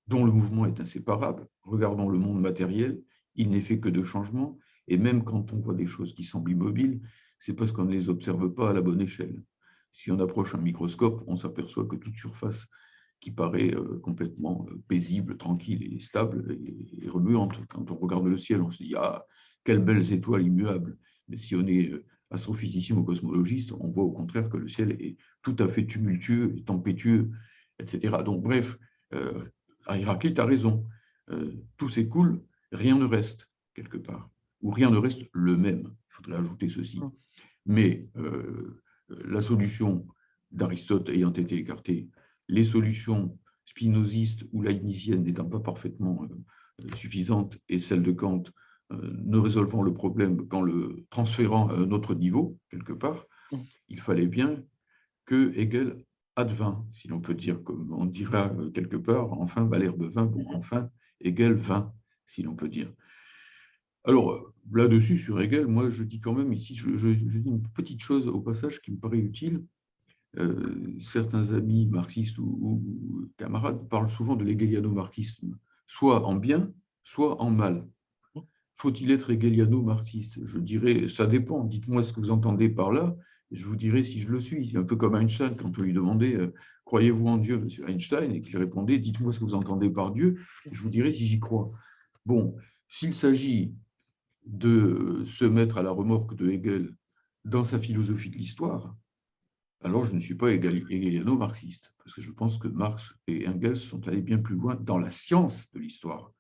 dont le mouvement est inséparable. Regardons le monde matériel, il n'est fait que de changements, et même quand on voit des choses qui semblent immobiles, c'est parce qu'on ne les observe pas à la bonne échelle. Si on approche un microscope, on s'aperçoit que toute surface qui paraît complètement paisible, tranquille et stable et remuante. Quand on regarde le ciel, on se dit « Ah, quelles belles étoiles immuables !» Mais si on est astrophysicien ou cosmologiste, on voit au contraire que le ciel est tout à fait tumultueux et tempétueux, etc. Donc bref, Héraclite a raison. Tout s'écoule, rien ne reste, quelque part. Ou rien ne reste le même. Je voudrais ajouter ceci. Mais la solution d'Aristote ayant été écartée, les solutions spinozistes ou leibniziennes n'étant pas parfaitement suffisantes, et celles de Kant ne résolvant le problème qu'en le transférant à un autre niveau, quelque part, il fallait bien que Hegel advint, si l'on peut dire, comme on dira quelque part, enfin Malherbe vint, bon, enfin Hegel vint, si l'on peut dire. Alors, là-dessus, sur Hegel, moi, je dis quand même ici, je dis une petite chose au passage qui me paraît utile. Certains amis marxistes ou camarades parlent souvent de l'hegeliano-marxisme, soit en bien, soit en mal. Faut-il être hegeliano-marxiste? Je dirais, ça dépend. Dites-moi ce que vous entendez par là, et je vous dirai si je le suis. C'est un peu comme Einstein, quand on lui demandait « Croyez-vous en Dieu, monsieur Einstein ?» et qu'il répondait « Dites-moi ce que vous entendez par Dieu, et je vous dirai si j'y crois. » Bon, s'il s'agit de se mettre à la remorque de Hegel dans sa philosophie de l'histoire, alors je ne suis pas hegeliano-marxiste, parce que je pense que Marx et Engels sont allés bien plus loin dans la science de l'histoire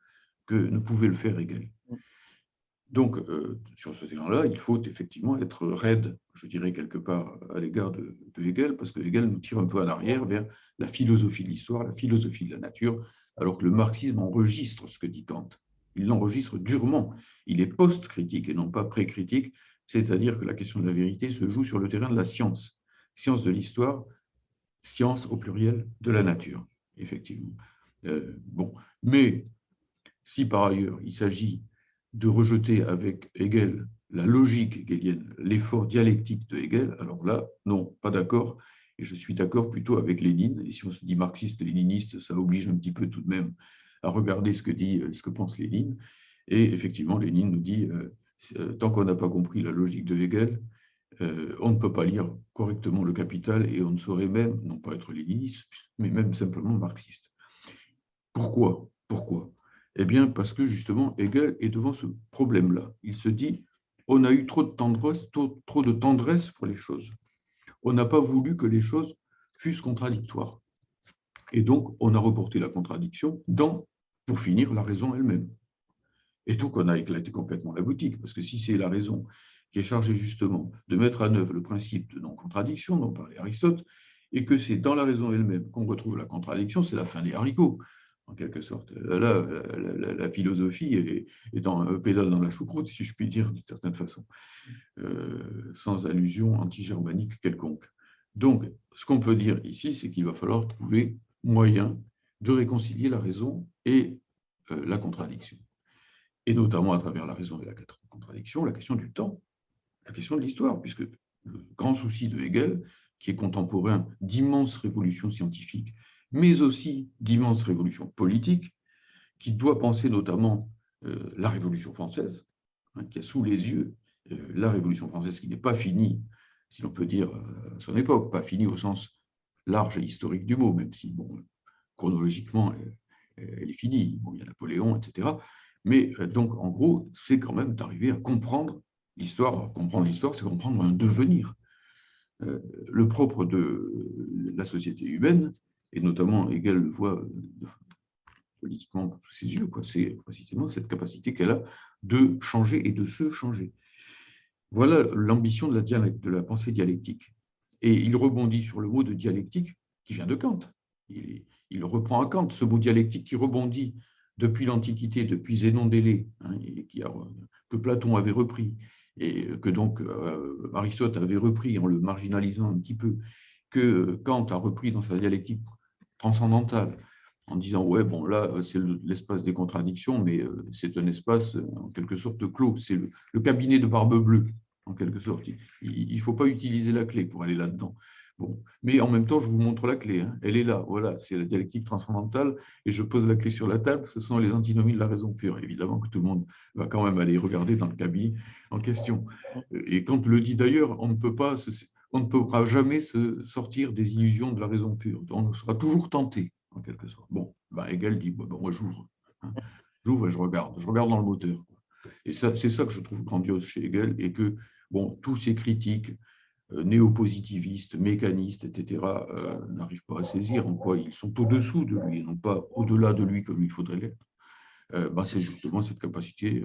que ne pouvait le faire Hegel. Donc, sur ce terrain-là, il faut effectivement être raide, je dirais quelque part, à l'égard de Hegel, parce que Hegel nous tire un peu en arrière vers la philosophie de l'histoire, la philosophie de la nature, alors que le marxisme enregistre ce que dit Kant. Il l'enregistre durement. Il est post-critique et non pas pré-critique, c'est-à-dire que la question de la vérité se joue sur le terrain de la science. Science de l'histoire, science au pluriel de la nature, effectivement. Bon, mais si par ailleurs il s'agit de rejeter avec Hegel la logique hegelienne, l'effort dialectique de Hegel, alors là, non, pas d'accord. Et je suis d'accord plutôt avec Lénine. Et si on se dit marxiste-léniniste, ça oblige un petit peu tout de même à regarder ce que pense Lénine. Et effectivement, Lénine nous dit, tant qu'on n'a pas compris la logique de Hegel, on ne peut pas lire correctement le Capital et on ne saurait même, non pas être léniniste, mais même simplement marxiste. Pourquoi? Eh bien, parce que justement, Hegel est devant ce problème-là. Il se dit, on a eu trop de tendresse pour les choses. On n'a pas voulu que les choses fussent contradictoires. Et donc, on a reporté la contradiction dans, pour finir, la raison elle-même. Et donc, on a éclaté complètement la boutique, parce que si c'est la raison qui est chargée justement de mettre en œuvre le principe de non-contradiction dont parlait Aristote, et que c'est dans la raison elle-même qu'on retrouve la contradiction, c'est la fin des haricots, en quelque sorte. Là, la philosophie est en pédale dans la choucroute, si je puis dire d'une certaine façon, sans allusion anti-germanique quelconque. Donc, ce qu'on peut dire ici, c'est qu'il va falloir trouver moyen de réconcilier la raison et la contradiction. Et notamment à travers la raison et la contradiction, la question du temps, la question de l'histoire, puisque le grand souci de Hegel, qui est contemporain d'immenses révolutions scientifiques, mais aussi d'immenses révolutions politiques, qui doit penser notamment la Révolution française, qui a sous les yeux la Révolution française qui n'est pas finie, si l'on peut dire, à son époque, pas finie au sens large et historique du mot, même si, bon, chronologiquement, elle est finie. Bon, il y a Napoléon, etc. Mais donc, en gros, c'est quand même d'arriver à comprendre l'histoire. Comprendre l'histoire, c'est comprendre un devenir. Le propre de la société humaine, et notamment Hegel le voit politiquement sous ses yeux, quoi. C'est précisément cette capacité qu'elle a de changer et de se changer. Voilà l'ambition de la pensée dialectique. Et il rebondit sur le mot de dialectique qui vient de Kant. Il reprend à Kant ce mot dialectique qui rebondit depuis l'Antiquité, depuis Zénon d'Élée, hein, que Platon avait repris, et que donc Aristote avait repris en le marginalisant un petit peu, que Kant a repris dans sa dialectique transcendantale, en disant, ouais, bon, là, c'est l'espace des contradictions, mais c'est un espace en quelque sorte clos, c'est le cabinet de Barbe Bleue, en quelque sorte. Il ne faut pas utiliser la clé pour aller là-dedans. Bon. Mais en même temps, je vous montre la clé, hein. Elle est là, voilà, c'est la dialectique transcendantale, et je pose la clé sur la table, ce sont les antinomies de la raison pure. Évidemment que tout le monde va quand même aller regarder dans le cabinet en question. Et Kant le dit d'ailleurs, on ne pourra jamais se sortir des illusions de la raison pure. On sera toujours tenté, en quelque sorte. Bon, ben Hegel dit, bon, moi j'ouvre. Hein. J'ouvre et je regarde dans le moteur. Et c'est ça que je trouve grandiose chez Hegel, et que bon, tous ces critiques néo-positivistes, mécanistes, etc., n'arrivent pas à saisir en quoi ils sont au-dessous de lui, non pas au-delà de lui comme il faudrait l'être. C'est justement cette capacité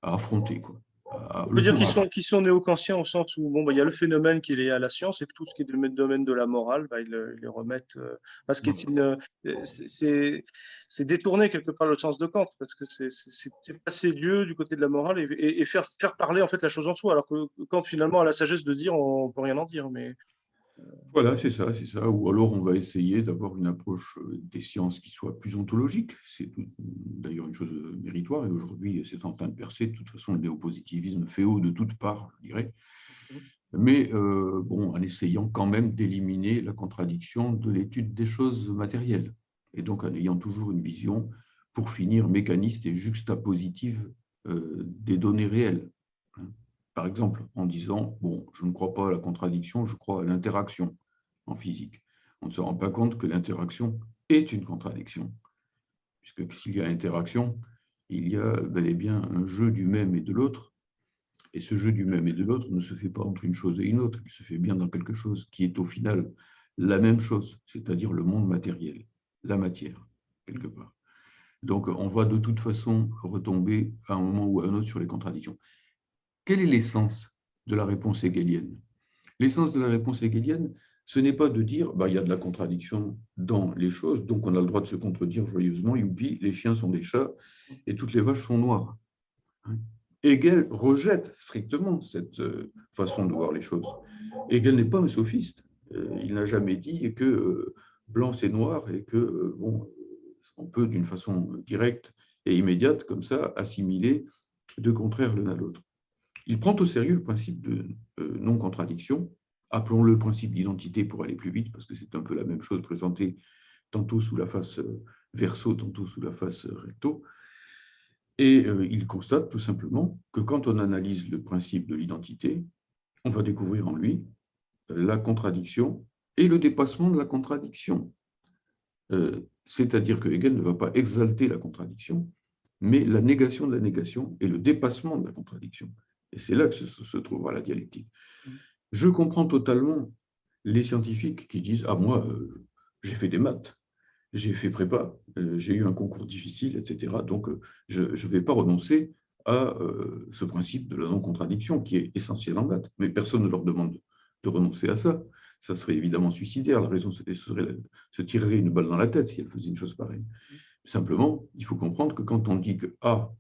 à affronter, quoi. On peut dire qu'ils sont néo-kantiens au sens où bon, bah, il y a le phénomène qui est lié à la science et tout ce qui est du domaine de la morale, bah, ils le remettent. Parce que c'est détourné quelque part le sens de Kant, parce que c'est passer Dieu du côté de la morale et faire parler en fait la chose en soi, alors que Kant finalement a la sagesse de dire on peut rien en dire. Mais Voilà, c'est ça, c'est ça. Ou alors on va essayer d'avoir une approche des sciences qui soit plus ontologique. C'est d'ailleurs une chose méritoire, et aujourd'hui c'est en train de percer. De toute façon, le néopositivisme fait haut de toutes parts, je dirais. Mais bon, en essayant quand même d'éliminer la contradiction de l'étude des choses matérielles. Et donc en ayant toujours une vision, pour finir, mécaniste et juxtapositive des données réelles. Par exemple, en disant, bon, je ne crois pas à la contradiction, je crois à l'interaction en physique. On ne se rend pas compte que l'interaction est une contradiction, puisque s'il y a interaction, il y a bel et bien un jeu du même et de l'autre, et ce jeu du même et de l'autre ne se fait pas entre une chose et une autre, il se fait bien dans quelque chose qui est au final la même chose, c'est-à-dire le monde matériel, la matière, quelque part. Donc on va de toute façon retomber à un moment ou à un autre sur les contradictions. Quelle est l'essence de la réponse hegelienne? L'essence de la réponse hegelienne, ce n'est pas de dire il y a de la contradiction dans les choses, donc on a le droit de se contredire joyeusement, youpi, les chiens sont des chats et toutes les vaches sont noires. Hegel rejette strictement cette façon de voir les choses. Hegel n'est pas un sophiste. Il n'a jamais dit que blanc c'est noir et que bon, on peut d'une façon directe et immédiate comme ça assimiler deux contraires l'un à l'autre. Il prend au sérieux le principe de non-contradiction, appelons-le principe d'identité pour aller plus vite, parce que c'est un peu la même chose présentée tantôt sous la face verso, tantôt sous la face recto. Et il constate tout simplement que quand on analyse le principe de l'identité, on va découvrir en lui la contradiction et le dépassement de la contradiction. C'est-à-dire que Hegel ne va pas exalter la contradiction, mais la négation de la négation et le dépassement de la contradiction. Et c'est là que se trouvera la dialectique. Je comprends totalement les scientifiques qui disent « Ah, moi, j'ai fait des maths, j'ai fait prépa, j'ai eu un concours difficile, etc. Donc, je ne vais pas renoncer à ce principe de la non-contradiction qui est essentiel en maths. » Mais personne ne leur demande de renoncer à ça. Ça serait évidemment suicidaire. La raison se tirerait une balle dans la tête si elle faisait une chose pareille. Simplement, il faut comprendre que quand on dit que A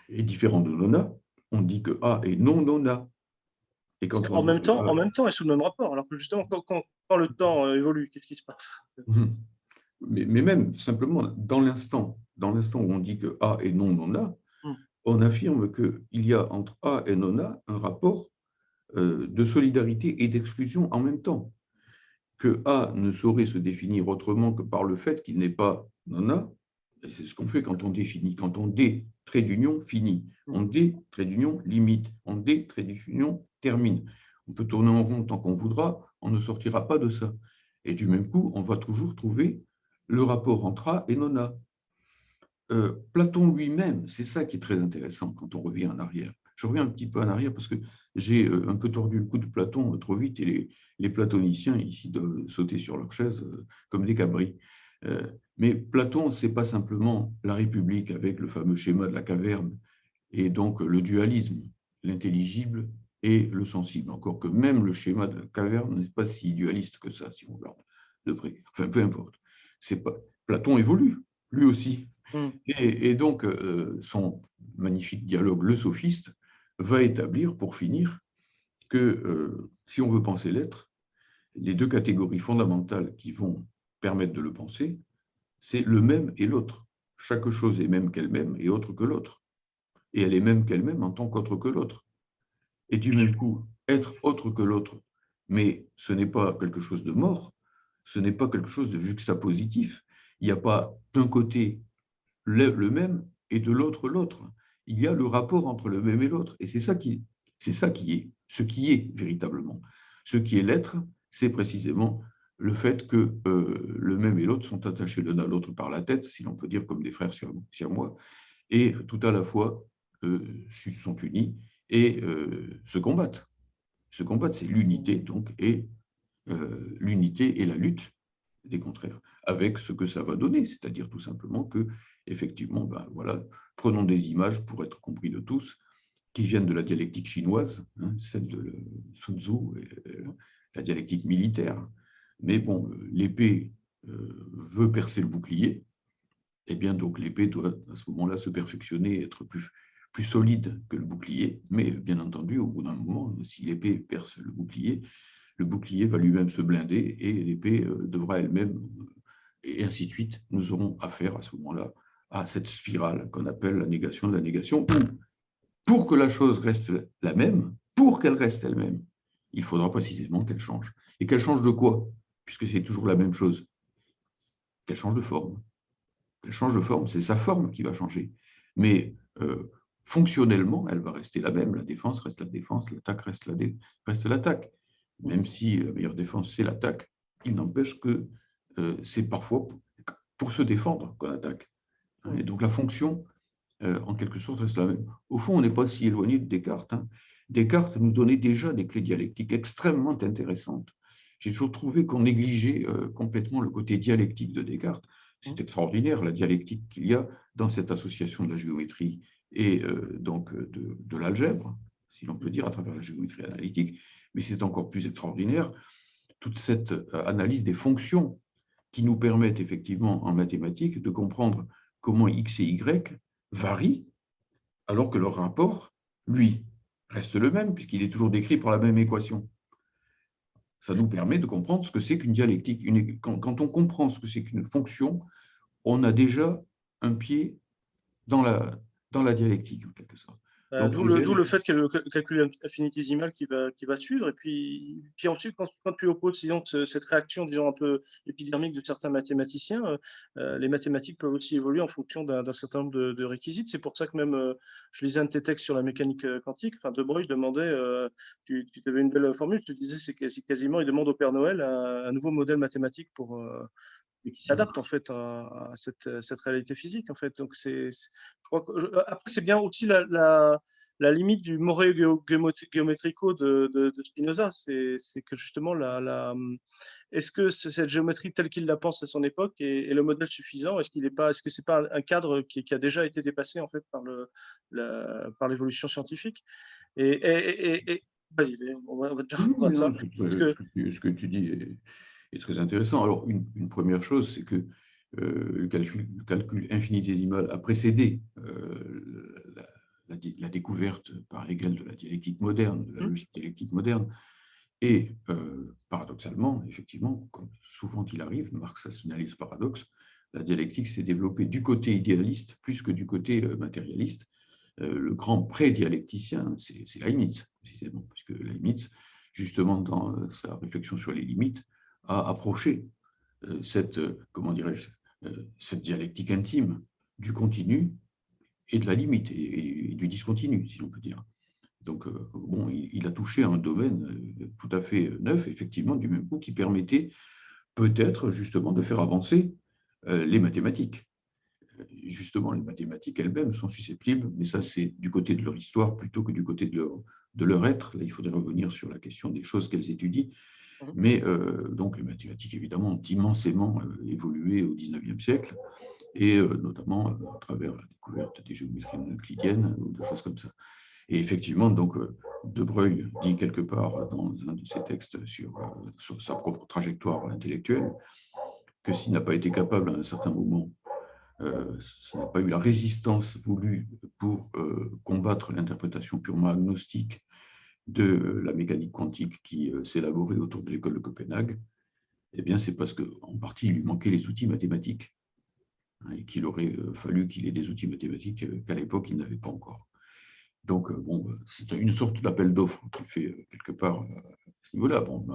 est différent de nona, on dit que A est non nona. Et quand en même temps, est sous le même rapport. Alors que justement, quand le temps évolue, qu'est-ce qui se passe? Mais même, simplement, dans l'instant où on dit que A est non nona, on affirme qu'il y a entre A et nona un rapport de solidarité et d'exclusion en même temps. Que A ne saurait se définir autrement que par le fait qu'il n'est pas nona, et c'est ce qu'on fait quand on définit, quand on D, trait d'union, finit, on D, trait d'union, limite, on D, trait d'union, termine. On peut tourner en rond tant qu'on voudra, on ne sortira pas de ça. Et du même coup, on va toujours trouver le rapport entre A et non A. Platon lui-même, c'est ça qui est très intéressant quand on revient en arrière. Je reviens un petit peu en arrière parce que j'ai un peu tordu le cou de Platon trop vite et les platoniciens ici doivent sauter sur leur chaise comme des cabris. Mais Platon, ce n'est pas simplement la République avec le fameux schéma de la caverne et donc le dualisme, l'intelligible et le sensible. Encore que même le schéma de la caverne n'est pas si dualiste que ça, si on regarde de près. Enfin, peu importe. Platon évolue, lui aussi. Et donc, son magnifique dialogue, Le Sophiste, va établir, pour finir, que si on veut penser l'être, les deux catégories fondamentales qui vont permettre de le penser, c'est le même et l'autre. Chaque chose est même qu'elle-même et autre que l'autre. Et elle est même qu'elle-même en tant qu'autre que l'autre. Et du même coup, être autre que l'autre, mais ce n'est pas quelque chose de mort, ce n'est pas quelque chose de juxtapositif. Il n'y a pas d'un côté le même et de l'autre l'autre. Il y a le rapport entre le même et l'autre. Et c'est ça qui est ce qui est véritablement. Ce qui est l'être, c'est précisément le fait que le même et l'autre sont attachés l'un à l'autre par la tête, si l'on peut dire comme des frères siamois, et tout à la fois sont unis et se combattent. Se combattent, c'est l'unité, donc, et l'unité et la lutte des contraires, avec ce que ça va donner, c'est-à-dire tout simplement que, effectivement, ben, voilà, prenons des images pour être compris de tous, qui viennent de la dialectique chinoise, hein, celle de Sun Tzu, la dialectique militaire. Mais bon, l'épée veut percer le bouclier, et bien donc l'épée doit à ce moment-là se perfectionner, être plus solide que le bouclier. Mais bien entendu, au bout d'un moment, si l'épée perce le bouclier va lui-même se blinder et l'épée devra elle-même, et ainsi de suite. Nous aurons affaire à ce moment-là à cette spirale qu'on appelle la négation de la négation, où pour que la chose reste la même, pour qu'elle reste elle-même, il faudra précisément qu'elle change. Et qu'elle change de quoi? Puisque c'est toujours la même chose. Qu'elle change de forme. Elle change de forme, c'est sa forme qui va changer. Mais fonctionnellement, elle va rester la même. La défense reste la défense, l'attaque reste l'attaque. Même si la meilleure défense, c'est l'attaque, il n'empêche que c'est parfois pour se défendre qu'on attaque. Et donc la fonction, en quelque sorte, reste la même. Au fond, on n'est pas si éloigné de Descartes. Hein. Descartes nous donnait déjà des clés dialectiques extrêmement intéressantes. J'ai toujours trouvé qu'on négligeait complètement le côté dialectique de Descartes. C'est extraordinaire la dialectique qu'il y a dans cette association de la géométrie et donc de l'algèbre, si l'on peut dire, à travers la géométrie analytique. Mais c'est encore plus extraordinaire toute cette analyse des fonctions qui nous permettent effectivement en mathématiques de comprendre comment x et y varient alors que leur rapport, lui, reste le même puisqu'il est toujours décrit par la même équation. Ça nous permet de comprendre ce que c'est qu'une dialectique. Quand on comprend ce que c'est qu'une fonction, on a déjà un pied dans la dialectique, en quelque sorte. D'où le fait qu'il y a le calcul infinitésimal qui va suivre. Et puis ensuite, quand tu opposes disons, cette réaction disons, un peu épidermique de certains mathématiciens, les mathématiques peuvent aussi évoluer en fonction d'un certain nombre de réquisites. C'est pour ça que même, je lisais un de tes textes sur la mécanique quantique, enfin, De Broglie demandait, tu avais une belle formule, tu disais c'est quasiment, il demande au Père Noël un nouveau modèle mathématique et qui s'adapte en fait à cette réalité physique en fait. Donc je crois que, après c'est bien aussi la limite du more geometrico de Spinoza, c'est que justement est-ce que cette géométrie telle qu'il la pense à son époque est le modèle suffisant? Est-ce que c'est pas un cadre qui a déjà été dépassé en fait par l'évolution scientifique? Et vas-y, on va déjà reprendre ça. Parce que Ce que tu dis est très intéressant. Alors, une première chose, c'est que le calcul infinitésimal a précédé la découverte par Hegel de la dialectique moderne, de la logique dialectique moderne. Et paradoxalement, effectivement, comme souvent il arrive, Marx a signalé ce paradoxe, la dialectique s'est développée du côté idéaliste plus que du côté matérialiste. Le grand pré-dialecticien, c'est Leibniz, précisément, parce que Leibniz, justement, dans sa réflexion sur les limites, a approché comment dirais-je, cette dialectique intime du continu et de la limite, et du discontinu, si l'on peut dire. Donc, bon, il a touché à un domaine tout à fait neuf, effectivement, du même coup, qui permettait peut-être, justement, de faire avancer les mathématiques. Justement, les mathématiques elles-mêmes sont susceptibles, mais ça, c'est du côté de leur histoire plutôt que du côté de leur être. Là, il faudrait revenir sur la question des choses qu'elles étudient. Mais donc les mathématiques, évidemment, ont immensément évolué au XIXe siècle, et notamment à travers la découverte des géométries euclidiennes ou des choses comme ça. Et effectivement, donc, De Broglie dit quelque part dans un de ses textes sur sa propre trajectoire intellectuelle que s'il n'a pas été capable à un certain moment, s'il n'a pas eu la résistance voulue pour combattre l'interprétation purement agnostique de la mécanique quantique qui s'est élaborée autour de l'école de Copenhague, eh bien, c'est parce qu'en partie, il lui manquait les outils mathématiques, hein, et qu'il aurait fallu qu'il ait des outils mathématiques qu'à l'époque, il n'avait pas encore. Donc, bon, c'est une sorte d'appel d'offres qu'il fait quelque part à ce niveau-là. Bon,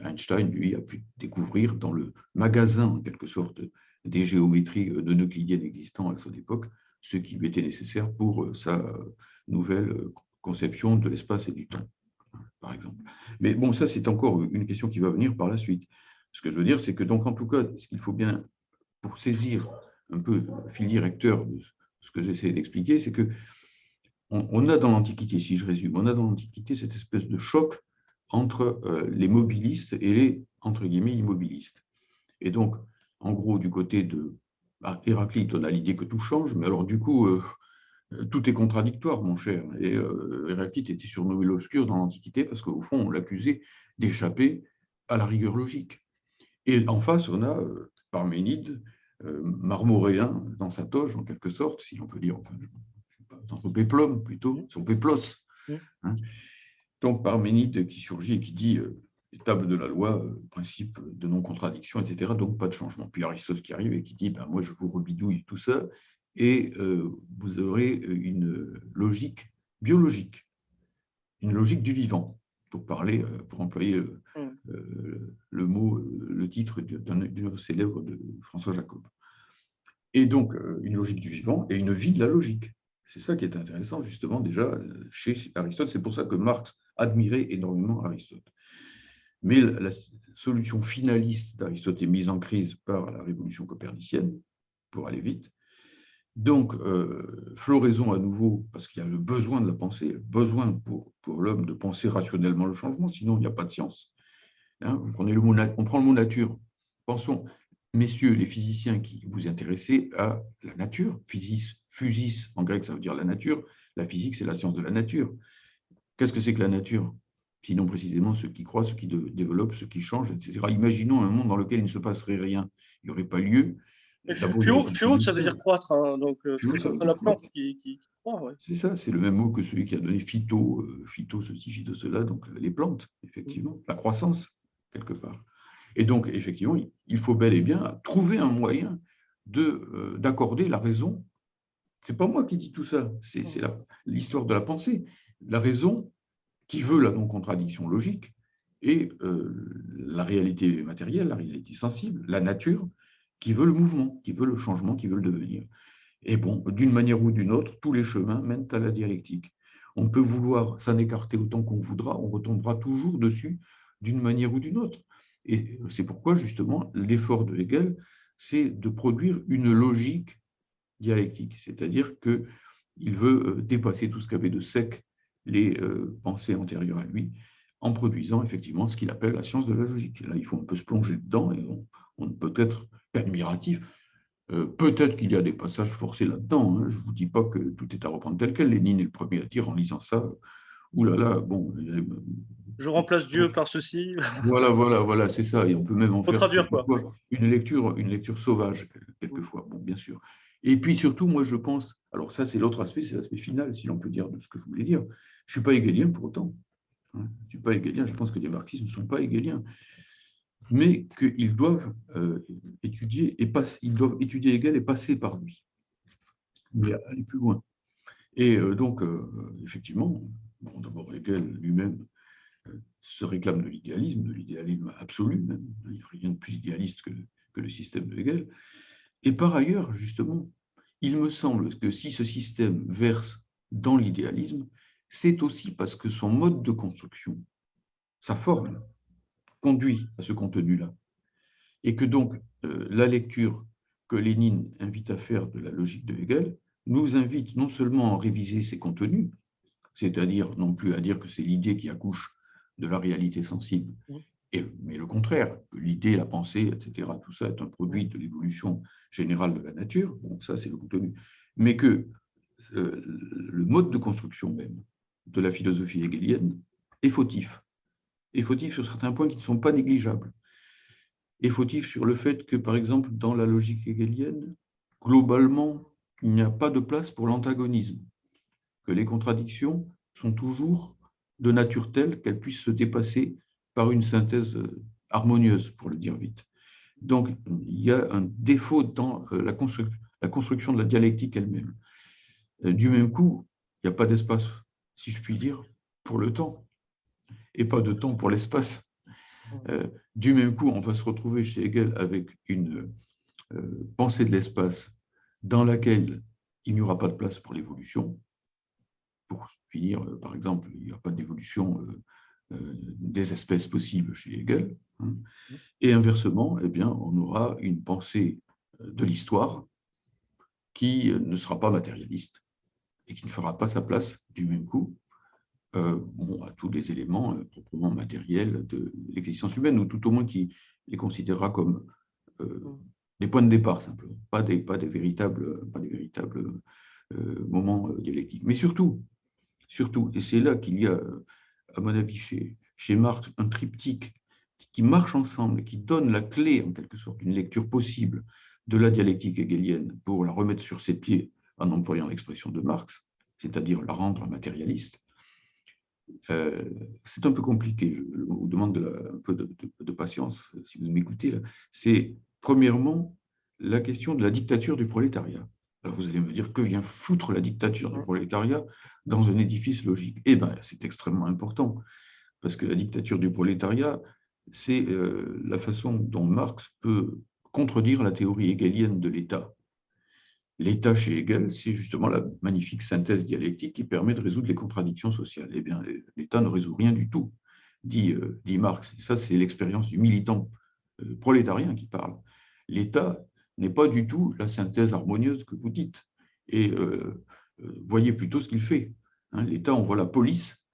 Einstein, lui, a pu découvrir dans le magasin, en quelque sorte, des géométries non euclidiennes existant à son époque, ce qui lui était nécessaire pour sa nouvelle conception de l'espace et du temps, par exemple. Mais bon, ça, c'est encore une question qui va venir par la suite. Ce que je veux dire, c'est que, donc, en tout cas, ce qu'il faut bien, pour saisir un peu le fil directeur de ce que j'essaie d'expliquer, c'est que on a dans l'Antiquité, si je résume, on a dans l'Antiquité cette espèce de choc entre les mobilistes et les, entre guillemets, immobilistes. Et donc, en gros, du côté de Héraclite, on a l'idée que tout change, mais alors du coup, tout est contradictoire, mon cher. Et Héraclite était surnommé l'obscur dans l'Antiquité parce qu'au fond, on l'accusait d'échapper à la rigueur logique. Et en face, on a Parménide, marmoréen dans sa toge, en quelque sorte, si on peut dire, enfin, son péplum plutôt, son péplos. Hein. Donc Parménide qui surgit et qui dit les tables de la loi, principe de non-contradiction, etc. Donc pas de changement. Puis Aristote qui arrive et qui dit ben, moi je vous rebidouille tout ça et vous aurez une logique biologique, une logique du vivant, pour parler, pour employer le mot, le titre d'une célèbre de François Jacob. Et donc une logique du vivant et une vie de la logique. C'est ça qui est intéressant, justement, déjà, chez Aristote. C'est pour ça que Marx admirait énormément Aristote. Mais la solution finaliste d'Aristote est mise en crise par la révolution copernicienne, pour aller vite. Donc, floraison à nouveau, parce qu'il y a le besoin de la pensée, le besoin pour l'homme de penser rationnellement le changement, sinon il n'y a pas de science. Hein, on prend le mot nature. Pensons, messieurs les physiciens qui vous intéressez à la nature, physis en grec, ça veut dire la nature. La physique, c'est la science de la nature. Qu'est-ce que c'est que la nature? Sinon précisément ce qui croît, ce qui développe, ce qui change, etc. Imaginons un monde dans lequel il ne se passerait rien. Il n'y aurait pas lieu. Fuo, ça veut dire croître. Hein, donc, fuo, c'est la plante qui croît. Ouais. C'est ça, c'est le même mot que celui qui a donné phyto, phyto ceci, phyto cela, donc les plantes, effectivement, la croissance, quelque part. Et donc, effectivement, il faut bel et bien trouver un moyen d'accorder la raison. Ce n'est pas moi qui dis tout ça, c'est l'histoire de la pensée. La raison qui veut la non-contradiction logique et la réalité matérielle, la réalité sensible, la nature, qui veut le mouvement, qui veut le changement, qui veut le devenir. Et bon, d'une manière ou d'une autre, tous les chemins mènent à la dialectique. On peut vouloir s'en écarter autant qu'on voudra, on retombera toujours dessus d'une manière ou d'une autre. Et c'est pourquoi, justement, l'effort de Hegel, c'est de produire une logique dialectique, c'est-à-dire qu'il veut dépasser tout ce qu'avait de sec les pensées antérieures à lui, en produisant effectivement ce qu'il appelle la science de la logique. Là, il faut un peu se plonger dedans et on ne peut être qu'admiratif. Peut-être qu'il y a des passages forcés là-dedans. Hein. Je ne vous dis pas que tout est à reprendre tel quel. Lénine est le premier à dire en lisant ça. Ouh là là, bon. Je remplace Dieu par ceci. Voilà, c'est ça. Et on peut même en Faut faire traduire quoi. une lecture sauvage, quelquefois, bon, bien sûr. Et puis surtout, moi, je pense, alors ça, c'est l'autre aspect, c'est l'aspect final, si l'on peut dire, de ce que je voulais dire. Je ne suis pas hegelien pour autant. Hein. Je ne suis pas hegelien, je pense que les marxistes ne sont pas hegeliens. Mais qu'ils doivent étudier Hegel et passer par lui, mais aller plus loin. Et donc, effectivement, bon, d'abord, Hegel lui-même se réclame de l'idéalisme absolu, même. Il n'y a rien de plus idéaliste que le système de Hegel. Et par ailleurs, justement, il me semble que si ce système verse dans l'idéalisme, c'est aussi parce que son mode de construction, sa forme, conduit à ce contenu-là. Et que donc, la lecture que Lénine invite à faire de la logique de Hegel nous invite non seulement à réviser ses contenus, c'est-à-dire non plus à dire que c'est l'idée qui accouche de la réalité sensible. Mais le contraire, que l'idée, la pensée, etc., tout ça est un produit de l'évolution générale de la nature, bon, ça c'est le contenu, mais que le mode de construction même de la philosophie hegelienne est fautif sur certains points qui ne sont pas négligeables, est fautif sur le fait que, par exemple, dans la logique hegelienne, globalement, il n'y a pas de place pour l'antagonisme, que les contradictions sont toujours de nature telle qu'elles puissent se dépasser par une synthèse harmonieuse, pour le dire vite. Donc, il y a un défaut dans la construction de la dialectique elle-même. Du même coup, il n'y a pas d'espace, si je puis dire, pour le temps, et pas de temps pour l'espace. Du même coup, on va se retrouver chez Hegel avec une pensée de l'espace dans laquelle il n'y aura pas de place pour l'évolution. Pour finir, par exemple, il n'y a pas d'évolution des espèces possibles chez Hegel. Et inversement, eh bien, on aura une pensée de l'histoire qui ne sera pas matérialiste et qui ne fera pas sa place du même coup à tous les éléments proprement matériels de l'existence humaine, ou tout au moins qui les considérera comme des points de départ simplement, pas des véritables moments dialectiques. Mais surtout, et c'est là qu'il y a, à mon avis, chez Marx, un triptyque qui marche ensemble, qui donne la clé, en quelque sorte, d'une lecture possible de la dialectique hegelienne pour la remettre sur ses pieds en employant l'expression de Marx, c'est-à-dire la rendre matérialiste. C'est un peu compliqué, je vous demande un peu de patience si vous m'écoutez. C'est premièrement la question de la dictature du prolétariat. Alors vous allez me dire, que vient foutre la dictature du prolétariat dans un édifice logique? Eh bien, c'est extrêmement important, parce que la dictature du prolétariat, c'est la façon dont Marx peut contredire la théorie hegelienne de l'État. L'État chez Hegel, c'est justement la magnifique synthèse dialectique qui permet de résoudre les contradictions sociales. Eh bien, l'État ne résout rien du tout, dit Marx. Et ça, c'est l'expérience du militant prolétarien qui parle. L'État n'est pas du tout la synthèse harmonieuse que vous dites. Et voyez plutôt ce qu'il fait. L'État envoie la police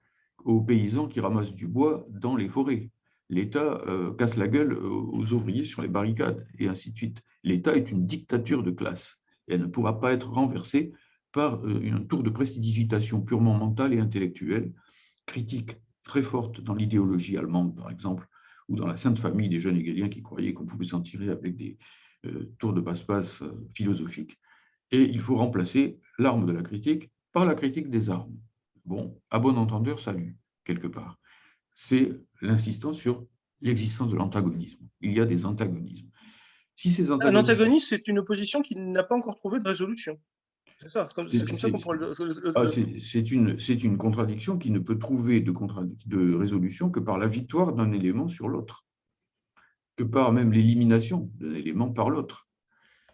aux paysans qui ramassent du bois dans les forêts. L'État casse la gueule aux ouvriers sur les barricades, et ainsi de suite. L'État est une dictature de classe. Et elle ne pourra pas être renversée par un tour de prestidigitation purement mentale et intellectuelle, critique très forte dans l'idéologie allemande, par exemple, ou dans la Sainte Famille des jeunes hegeliens qui croyaient qu'on pouvait s'en tirer avec des tours de passe-passe philosophiques. Et il faut remplacer l'arme de la critique par la critique des armes. Bon, à bon entendeur, salut, quelque part. C'est l'insistance sur l'existence de l'antagonisme. Il y a des antagonismes. Si ces Un antagoniste, c'est une opposition qui n'a pas encore trouvé de résolution. C'est ça, c'est comme ça qu'on pourrait c'est une contradiction qui ne peut trouver de résolution que par la victoire d'un élément sur l'autre, que par même l'élimination d'un élément par l'autre.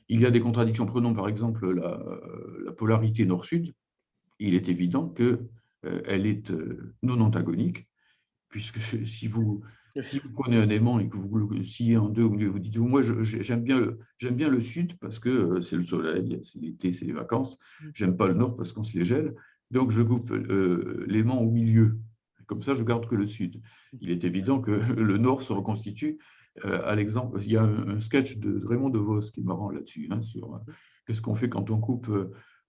Il y a des contradictions. Prenons par exemple la polarité nord-sud. Il est évident qu'elle est non antagonique, puisque si vous prenez un aimant et que vous le sciez en deux, vous dites, moi j'aime bien le sud parce que c'est le soleil, c'est l'été, c'est les vacances, j'aime pas le nord parce qu'on se les gèle, donc je coupe l'aimant au milieu, comme ça je garde que le sud. Il est évident que le nord se reconstitue à l'exemple, il y a un sketch de Raymond DeVos qui est marrant là-dessus, sur qu'est-ce qu'on fait quand on coupe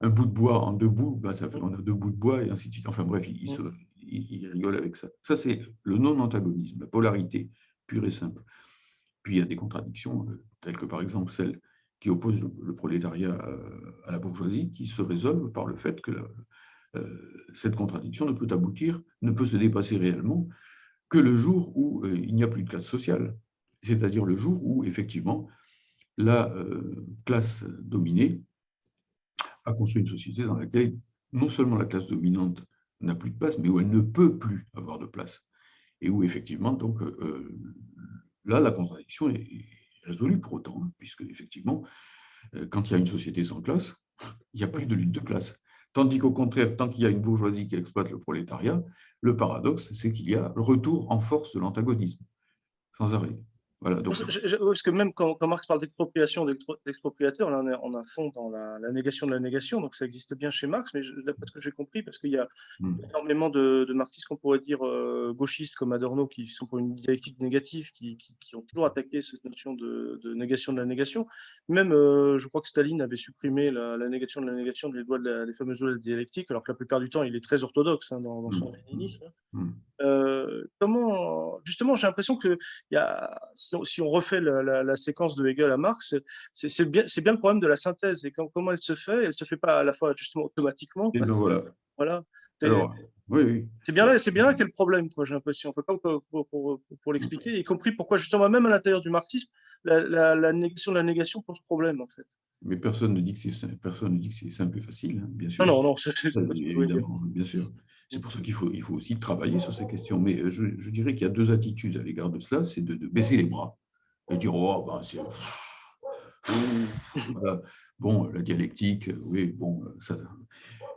un bout de bois en deux bouts, ça fait on a deux bouts de bois et ainsi de suite. Enfin bref, il rigole avec ça. Ça, c'est le non-antagonisme, la polarité pure et simple. Puis il y a des contradictions, telles que par exemple celle qui oppose le prolétariat à la bourgeoisie, qui se résolvent par le fait que cette contradiction ne peut aboutir, ne peut se dépasser réellement que le jour où il n'y a plus de classe sociale. C'est-à-dire le jour où, effectivement, la classe dominée a construit une société dans laquelle non seulement la classe dominante n'a plus de place, mais où elle ne peut plus avoir de place. Et où, effectivement, donc, là, la contradiction est résolue pour autant, puisque, effectivement, quand il y a une société sans classe, il n'y a plus de lutte de classe. Tandis qu'au contraire, tant qu'il y a une bourgeoisie qui exploite le prolétariat, le paradoxe, c'est qu'il y a le retour en force de l'antagonisme, sans arrêt. Voilà, donc, Parce que même quand Marx parle d'expropriation, d'expropriateur, là on est à fond dans la négation de la négation, donc ça existe bien chez Marx, mais d'après ce que j'ai compris, parce qu'il y a énormément de marxistes qu'on pourrait dire gauchistes comme Adorno qui sont pour une dialectique négative, qui ont toujours attaqué cette notion de négation de la négation. Même, je crois que Staline avait supprimé la négation de la négation des fameuses lois de la dialectique, alors que la plupart du temps, il est très orthodoxe dans son léninisme. Comment, justement, j'ai l'impression que si on refait la séquence de Hegel à Marx, c'est bien le problème de la synthèse. Et comment elle se fait? Elle ne se fait pas à la fois justement automatiquement. et donc voilà. Voilà. Alors, oui. C'est bien là qu'est le problème, quoi, j'ai l'impression. On ne peut pas pour l'expliquer, y compris pourquoi justement, même à l'intérieur du marxisme, la négation de la négation pose problème, en fait. Mais personne ne dit que c'est simple et facile, hein, bien sûr. Non, c'est pas ce que je voulais dire. Évidemment, bien sûr. C'est pour ça qu'il faut aussi travailler sur ces questions. Mais je dirais qu'il y a deux attitudes à l'égard de cela, c'est de baisser les bras et dire oh ben c'est voilà. Bon, la dialectique, oui, bon, ça.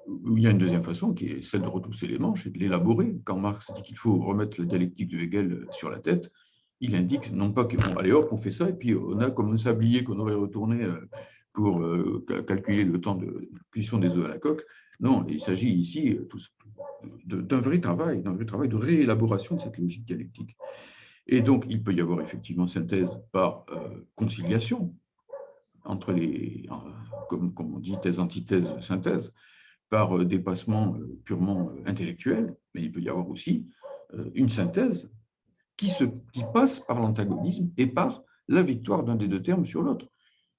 Il y a une deuxième façon qui est celle de retrousser les manches et de l'élaborer. Quand Marx dit qu'il faut remettre la dialectique de Hegel sur la tête, il indique non pas que bon, allez hop, on fait ça et puis on a comme un sablier qu'on aurait retourné pour calculer le temps de cuisson des œufs à la coque. Non, il s'agit ici d'un vrai travail de réélaboration de cette logique dialectique. Et donc, il peut y avoir effectivement synthèse par conciliation entre comme on dit, thèse, antithèse, synthèse, par dépassement purement intellectuel, mais il peut y avoir aussi une synthèse qui passe par l'antagonisme et par la victoire d'un des deux termes sur l'autre.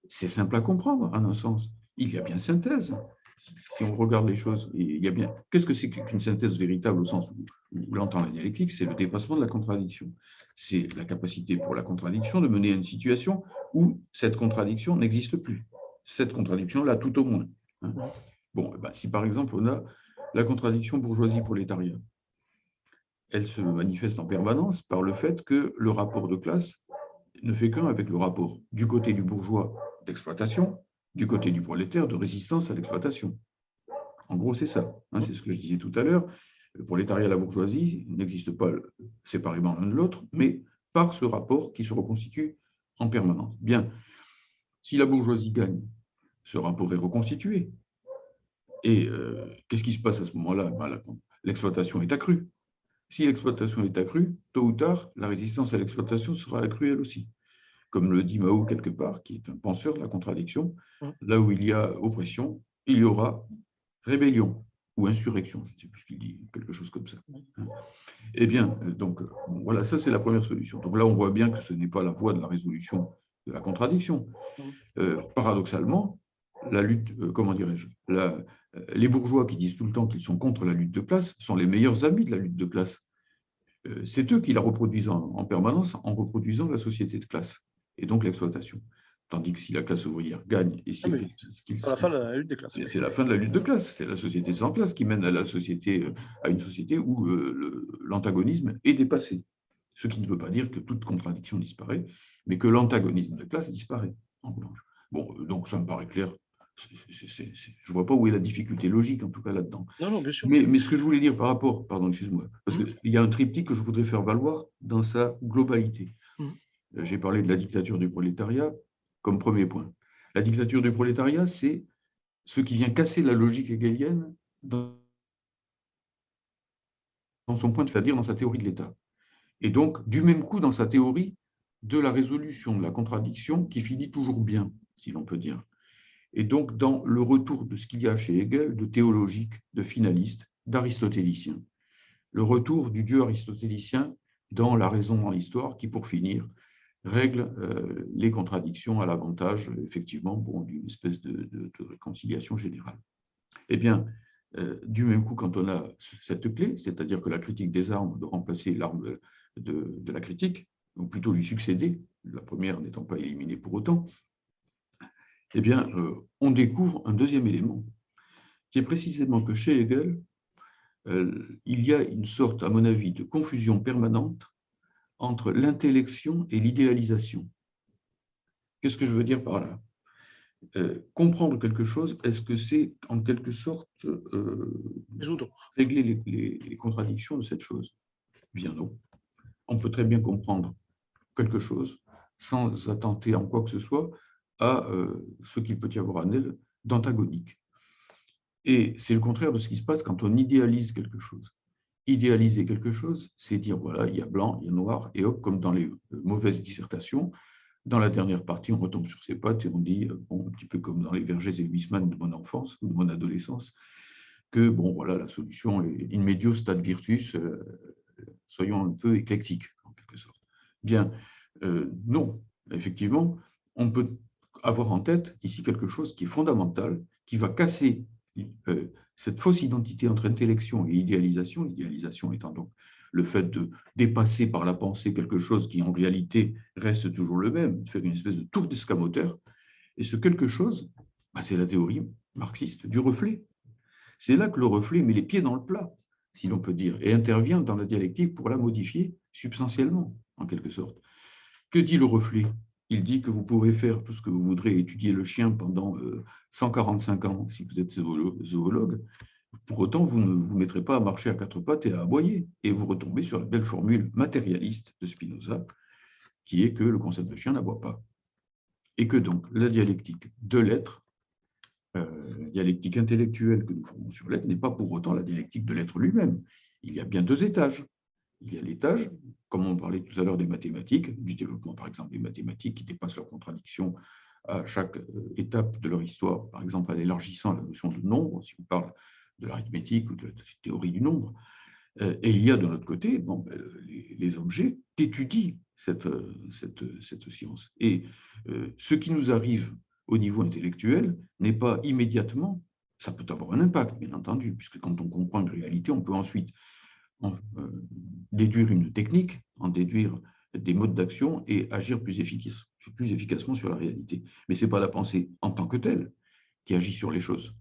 C'est simple à comprendre, en un sens. Il y a bien synthèse. Si on regarde les choses, il y a bien. Qu'est-ce que c'est qu'une synthèse véritable au sens où l'entend la dialectique? C'est le dépassement de la contradiction. C'est la capacité pour la contradiction de mener à une situation où cette contradiction n'existe plus. Cette contradiction-là, tout au moins. Bon, ben, si par exemple on a la contradiction bourgeoisie-prolétariat, elle se manifeste en permanence par le fait que le rapport de classe ne fait qu'un avec le rapport du côté du bourgeois d'exploitation, du côté du prolétaire de résistance à l'exploitation. En gros, c'est ça. Hein, c'est ce que je disais tout à l'heure. Le prolétariat et la bourgeoisie n'existent pas séparément l'un de l'autre, mais par ce rapport qui se reconstitue en permanence. Bien, si la bourgeoisie gagne, ce rapport est reconstitué. Et qu'est-ce qui se passe à ce moment-là? Ben, l'exploitation est accrue. Si l'exploitation est accrue, tôt ou tard, la résistance à l'exploitation sera accrue elle aussi. Comme le dit Mao quelque part, qui est un penseur de la contradiction, là où il y a oppression, il y aura rébellion ou insurrection, je ne sais plus ce qu'il dit, quelque chose comme ça. Eh bien, donc, voilà, ça c'est la première solution. Donc là, on voit bien que ce n'est pas la voie de la résolution de la contradiction. Paradoxalement, la lutte, comment dirais-je, les bourgeois qui disent tout le temps qu'ils sont contre la lutte de classe sont les meilleurs amis de la lutte de classe. C'est eux qui la reproduisent en permanence en reproduisant la société de classe et donc l'exploitation. Tandis que si la classe ouvrière gagne, et c'est la fin de la lutte des classes. C'est la fin de la lutte de classe. C'est la société sans classe qui mène à une société où l'antagonisme est dépassé. Ce qui ne veut pas dire que toute contradiction disparaît, mais que l'antagonisme de classe disparaît, en revanche. Bon, donc ça me paraît clair. Je ne vois pas où est la difficulté logique, en tout cas là-dedans. Non, bien sûr. Mais ce que je voulais dire par rapport, pardon, excuse-moi, parce qu'il y a un triptyque que je voudrais faire valoir dans sa globalité. J'ai parlé de la dictature du prolétariat comme premier point. La dictature du prolétariat, c'est ce qui vient casser la logique hegelienne dans son point de vue, c'est-à-dire dans sa théorie de l'État. Et donc, du même coup, dans sa théorie de la résolution de la contradiction qui finit toujours bien, si l'on peut dire. Et donc, dans le retour de ce qu'il y a chez Hegel de théologique, de finaliste, d'aristotélicien. Le retour du Dieu aristotélicien dans la raison dans l'histoire qui, pour finir, règle les contradictions à l'avantage, effectivement, d'une espèce de réconciliation générale. Eh bien, du même coup, quand on a cette clé, c'est-à-dire que la critique des armes doit remplacer l'arme de la critique, ou plutôt lui succéder, la première n'étant pas éliminée pour autant, eh bien, on découvre un deuxième élément, qui est précisément que chez Hegel, il y a une sorte, à mon avis, de confusion permanente entre l'intellection et l'idéalisation. Qu'est-ce que je veux dire par là? Comprendre quelque chose, est-ce que c'est en quelque sorte régler les contradictions de cette chose? Bien non. On peut très bien comprendre quelque chose sans attenter en quoi que ce soit à ce qu'il peut y avoir en elle d'antagonique. Et c'est le contraire de ce qui se passe quand on idéalise quelque chose. Idéaliser quelque chose, c'est dire, voilà, il y a blanc, il y a noir, et hop, comme dans les mauvaises dissertations, dans la dernière partie, on retombe sur ses pattes et on dit, bon, un petit peu comme dans les Vergès et Huysmans de mon enfance ou de mon adolescence, que, bon, voilà, la solution est in medio stat virtus, soyons un peu éclectiques, en quelque sorte. Bien, non, effectivement, on peut avoir en tête ici quelque chose qui est fondamental, qui va casser cette fausse identité entre intellection et idéalisation, l'idéalisation étant donc le fait de dépasser par la pensée quelque chose qui en réalité reste toujours le même, de faire une espèce de tour d'escamoteur. Et ce quelque chose, bah, c'est la théorie marxiste du reflet. C'est là que le reflet met les pieds dans le plat, si l'on peut dire, et intervient dans la dialectique pour la modifier substantiellement, en quelque sorte. Que dit le reflet? Il dit que vous pourrez faire tout ce que vous voudrez, étudier le chien pendant 145 ans si vous êtes zoologue. Pour autant, vous ne vous mettrez pas à marcher à quatre pattes et à aboyer. Et vous retombez sur la belle formule matérialiste de Spinoza, qui est que le concept de chien n'aboie pas. Et que donc la dialectique de l'être, la dialectique intellectuelle que nous formons sur l'être, n'est pas pour autant la dialectique de l'être lui-même. Il y a bien deux étages. Il y a l'étage, comme on parlait tout à l'heure des mathématiques, du développement par exemple des mathématiques qui dépassent leurs contradictions à chaque étape de leur histoire, par exemple en élargissant la notion de nombre, si on parle de l'arithmétique ou de la théorie du nombre. Et il y a de l'autre côté bon, les objets qu'étudie cette science. Et ce qui nous arrive au niveau intellectuel n'est pas immédiatement, ça peut avoir un impact, bien entendu, puisque quand on comprend une réalité, on peut ensuite déduire une technique, en déduire des modes d'action et agir plus efficacement sur la réalité. Mais ce n'est pas la pensée en tant que telle qui agit sur les choses.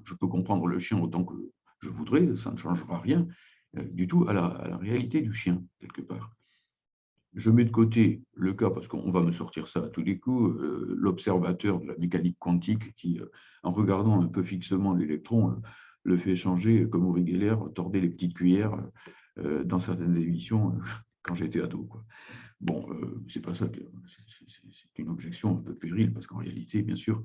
Je peux comprendre le chien autant que je voudrais, ça ne changera rien du tout à la réalité du chien, quelque part. Je mets de côté le cas, parce qu'on va me sortir ça à tous les coups, l'observateur de la mécanique quantique qui, en regardant un peu fixement l'électron, le fait changer, comme Uri Geller tordait les petites cuillères dans certaines émissions quand j'étais ado, quoi. Bon, c'est pas ça, c'est une objection un peu périle, parce qu'en réalité, bien sûr,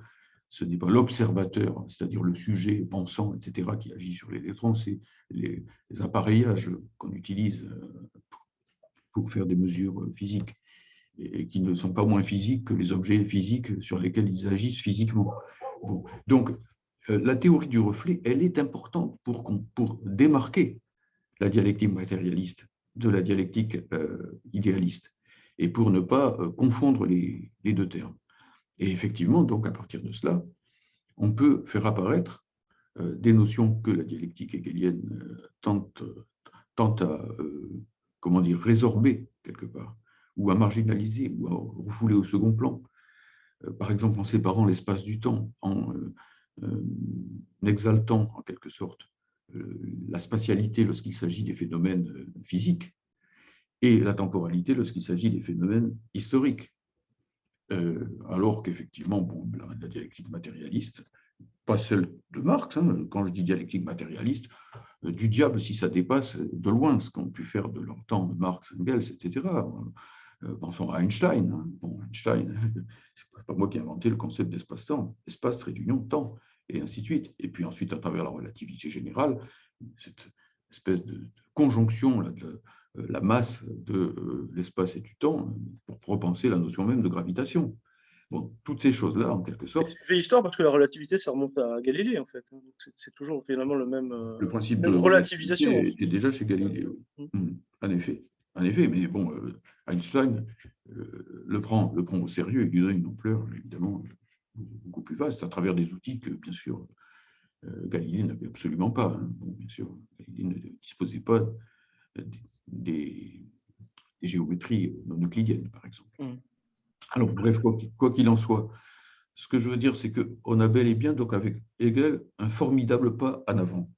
ce n'est pas l'observateur, c'est-à-dire le sujet pensant, etc., qui agit sur l'électron, c'est les appareillages qu'on utilise pour faire des mesures physiques, et qui ne sont pas moins physiques que les objets physiques sur lesquels ils agissent physiquement. Bon. Donc, la théorie du reflet, elle est importante pour démarquer la dialectique matérialiste de la dialectique idéaliste, et pour ne pas confondre les deux termes. Et effectivement, donc, à partir de cela, on peut faire apparaître des notions que la dialectique hegelienne tente à comment dire, résorber quelque part, ou à marginaliser, ou à refouler au second plan. Par exemple, en séparant l'espace du temps, en exaltant en quelque sorte la spatialité lorsqu'il s'agit des phénomènes physiques et la temporalité lorsqu'il s'agit des phénomènes historiques. Alors qu'effectivement, bon, la dialectique matérialiste, pas celle de Marx, hein, quand je dis dialectique matérialiste, du diable si ça dépasse de loin ce qu'ont pu faire de leur temps Marx, Engels, etc. Pensons à Einstein. Hein. Bon, Einstein, c'est pas moi qui ai inventé le concept d'espace-temps, espace, trait d'union, temps, et ainsi de suite. Et puis ensuite, à travers la relativité générale, cette espèce de conjonction là, de la masse de l'espace et du temps pour repenser la notion même de gravitation. Bon, toutes ces choses-là, en quelque sorte. C'est une vieille histoire parce que la relativité, ça remonte à Galilée, en fait. C'est toujours finalement le même, Le principe de même relativisation. relativité est déjà chez Galilée. En effet. En effet, mais bon, Einstein le prend au sérieux et lui donne une ampleur, évidemment, beaucoup plus vaste à travers des outils que, bien sûr, Galilée n'avait absolument pas. Hein. Bon, bien sûr, Galilée ne disposait pas des géométries non euclidiennes, par exemple. Alors, bref, quoi qu'il en soit, ce que je veux dire, c'est qu'on a bel et bien, donc avec Hegel, un formidable pas en avant.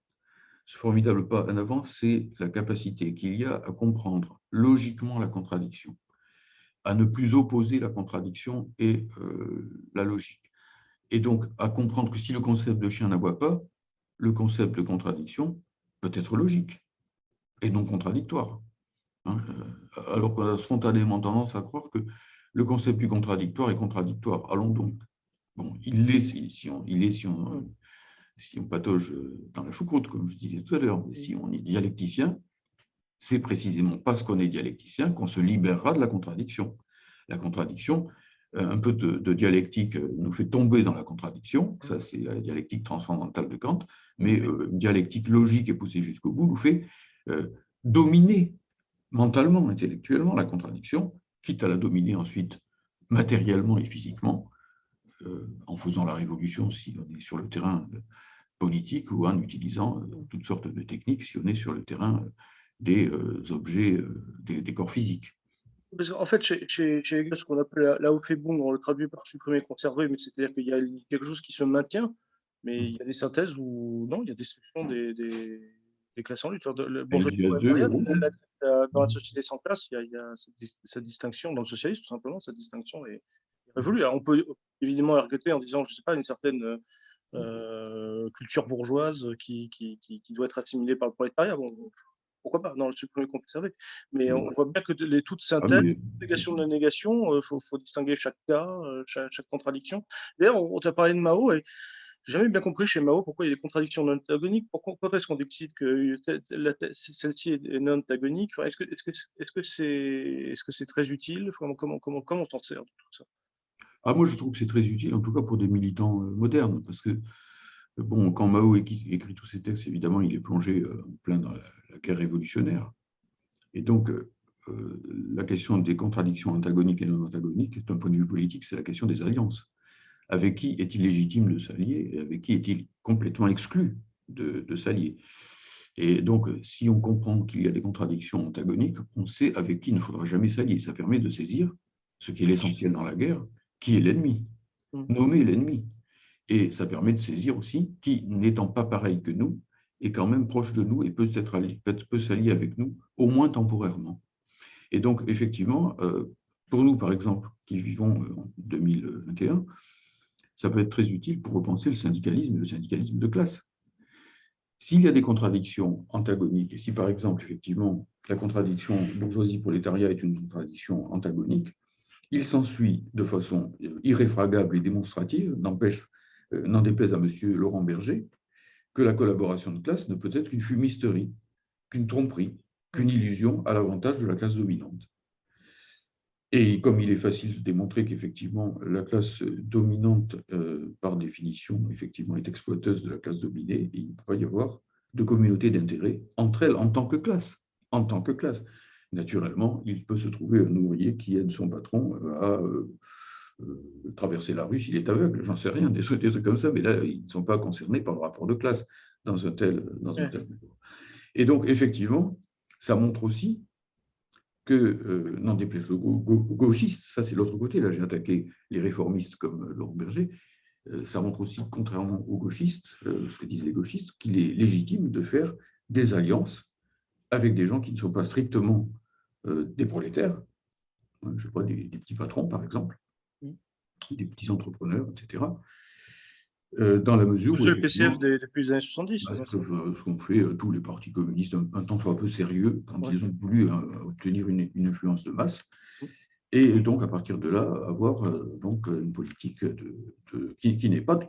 Ce formidable pas en avant, c'est la capacité qu'il y a à comprendre logiquement la contradiction, à ne plus opposer la contradiction et la logique. Et donc, à comprendre que si le concept de chien n'aboie pas, le concept de contradiction peut être logique et non contradictoire. Hein, alors qu'on a spontanément tendance à croire que le concept du contradictoire est contradictoire. Allons donc. Bon, il l'est si on patauge dans la choucroute, comme je disais tout à l'heure. Mais si on est dialecticien, c'est précisément parce qu'on est dialecticien qu'on se libérera de la contradiction. La contradiction, un peu de dialectique nous fait tomber dans la contradiction, ça c'est la dialectique transcendantale de Kant, mais une dialectique logique et poussée jusqu'au bout nous fait dominer mentalement, intellectuellement la contradiction, quitte à la dominer ensuite matériellement et physiquement, en faisant la révolution si on est sur le terrain politique ou en utilisant toutes sortes de techniques si on est sur le terrain des objets, des corps physiques. Parce qu'en fait, chez Hegel, ce qu'on appelle la Aufhebung, on le traduit par supprimer, conserver, mais c'est-à-dire qu'il y a quelque chose qui se maintient, mais il y a des synthèses où non, il y a destruction des classes en lutte. Le bourgeoisie prolétariat, dans la société sans classe, il y a cette distinction, dans le socialisme, tout simplement, cette distinction est révolue. Alors, on peut évidemment arguer en disant, je ne sais pas, une certaine culture bourgeoise qui doit être assimilée par le prolétariat. Bon, pourquoi pas, dans le supprimer conserver. Mais on voit bien que les toutes synthèses, négation de la négation, il faut distinguer chaque cas, chaque contradiction. D'ailleurs, on t'a parlé de Mao, et j'ai jamais bien compris chez Mao pourquoi il y a des contradictions non antagoniques. Pourquoi est-ce qu'on décide que celle-ci est non antagonique? Est-ce que c'est très utile? Comment on s'en sert de tout ça? Moi, je trouve que c'est très utile, en tout cas pour des militants modernes, parce que bon, quand Mao écrit tous ses textes, évidemment, il est plongé en plein dans la guerre révolutionnaire. Et donc, la question des contradictions antagoniques et non antagoniques, d'un point de vue politique, c'est la question des alliances. Avec qui est-il légitime de s'allier et avec qui est-il complètement exclu de s'allier? Et donc, si on comprend qu'il y a des contradictions antagoniques, on sait avec qui il ne faudra jamais s'allier. Ça permet de saisir ce qui est l'essentiel dans la guerre, qui est l'ennemi, nommer l'ennemi. Et ça permet de saisir aussi qui, n'étant pas pareil que nous, est quand même proche de nous et peut s'allier avec nous, au moins temporairement. Et donc, effectivement, pour nous, par exemple, qui vivons en 2021, ça peut être très utile pour repenser le syndicalisme et le syndicalisme de classe. S'il y a des contradictions antagoniques, et si par exemple, effectivement, la contradiction bourgeoisie-prolétariat est une contradiction antagonique, il s'ensuit de façon irréfragable et démonstrative, n'en déplaise à M. Laurent Berger, que la collaboration de classe ne peut être qu'une fumisterie, qu'une tromperie, qu'une illusion à l'avantage de la classe dominante. Et comme il est facile de démontrer qu'effectivement la classe dominante, par définition, effectivement, est exploiteuse de la classe dominée, il ne peut pas y avoir de communauté d'intérêt entre elles en tant que classe. En tant que classe. Naturellement, il peut se trouver un ouvrier qui aide son patron à traverser la rue s'il est aveugle, j'en sais rien, des trucs comme ça, mais là, ils ne sont pas concernés par le rapport de classe dans un tel rapport. Et donc, effectivement, ça montre aussi que, n'en déplaise aux gauchistes, ça c'est l'autre côté, là j'ai attaqué les réformistes comme Laurent Berger, ça montre aussi, contrairement aux gauchistes, ce que disent les gauchistes, qu'il est légitime de faire des alliances avec des gens qui ne sont pas strictement des prolétaires, je ne sais pas, des petits patrons par exemple, des petits entrepreneurs, etc. Dans la mesure où... C'est le PCF depuis les années 70. Ce qu'ont fait tous les partis communistes, un temps soit un peu sérieux, quand ils ont voulu obtenir une influence de masse. Et donc, à partir de là, avoir donc, une politique qui n'est pas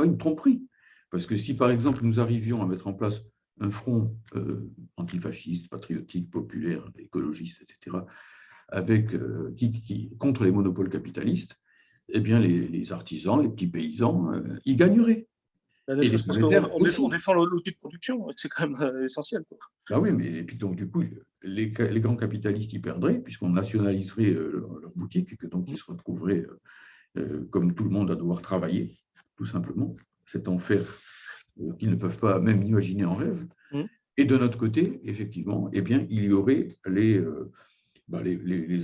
une tromperie. Parce que si, par exemple, nous arrivions à mettre en place un front antifasciste, patriotique, populaire, écologiste, etc., contre les monopoles capitalistes, eh bien, les artisans, les petits paysans, y gagneraient. Parce qu'on défend l'outil de production, c'est quand même essentiel. Ah oui, mais et puis donc, du coup, les grands capitalistes y perdraient, puisqu'on nationaliserait leurs boutiques, et que donc ils se retrouveraient, comme tout le monde, à devoir travailler, tout simplement, cet enfer qu'ils ne peuvent pas même imaginer en rêve. Et de notre côté, effectivement, eh bien, il y aurait les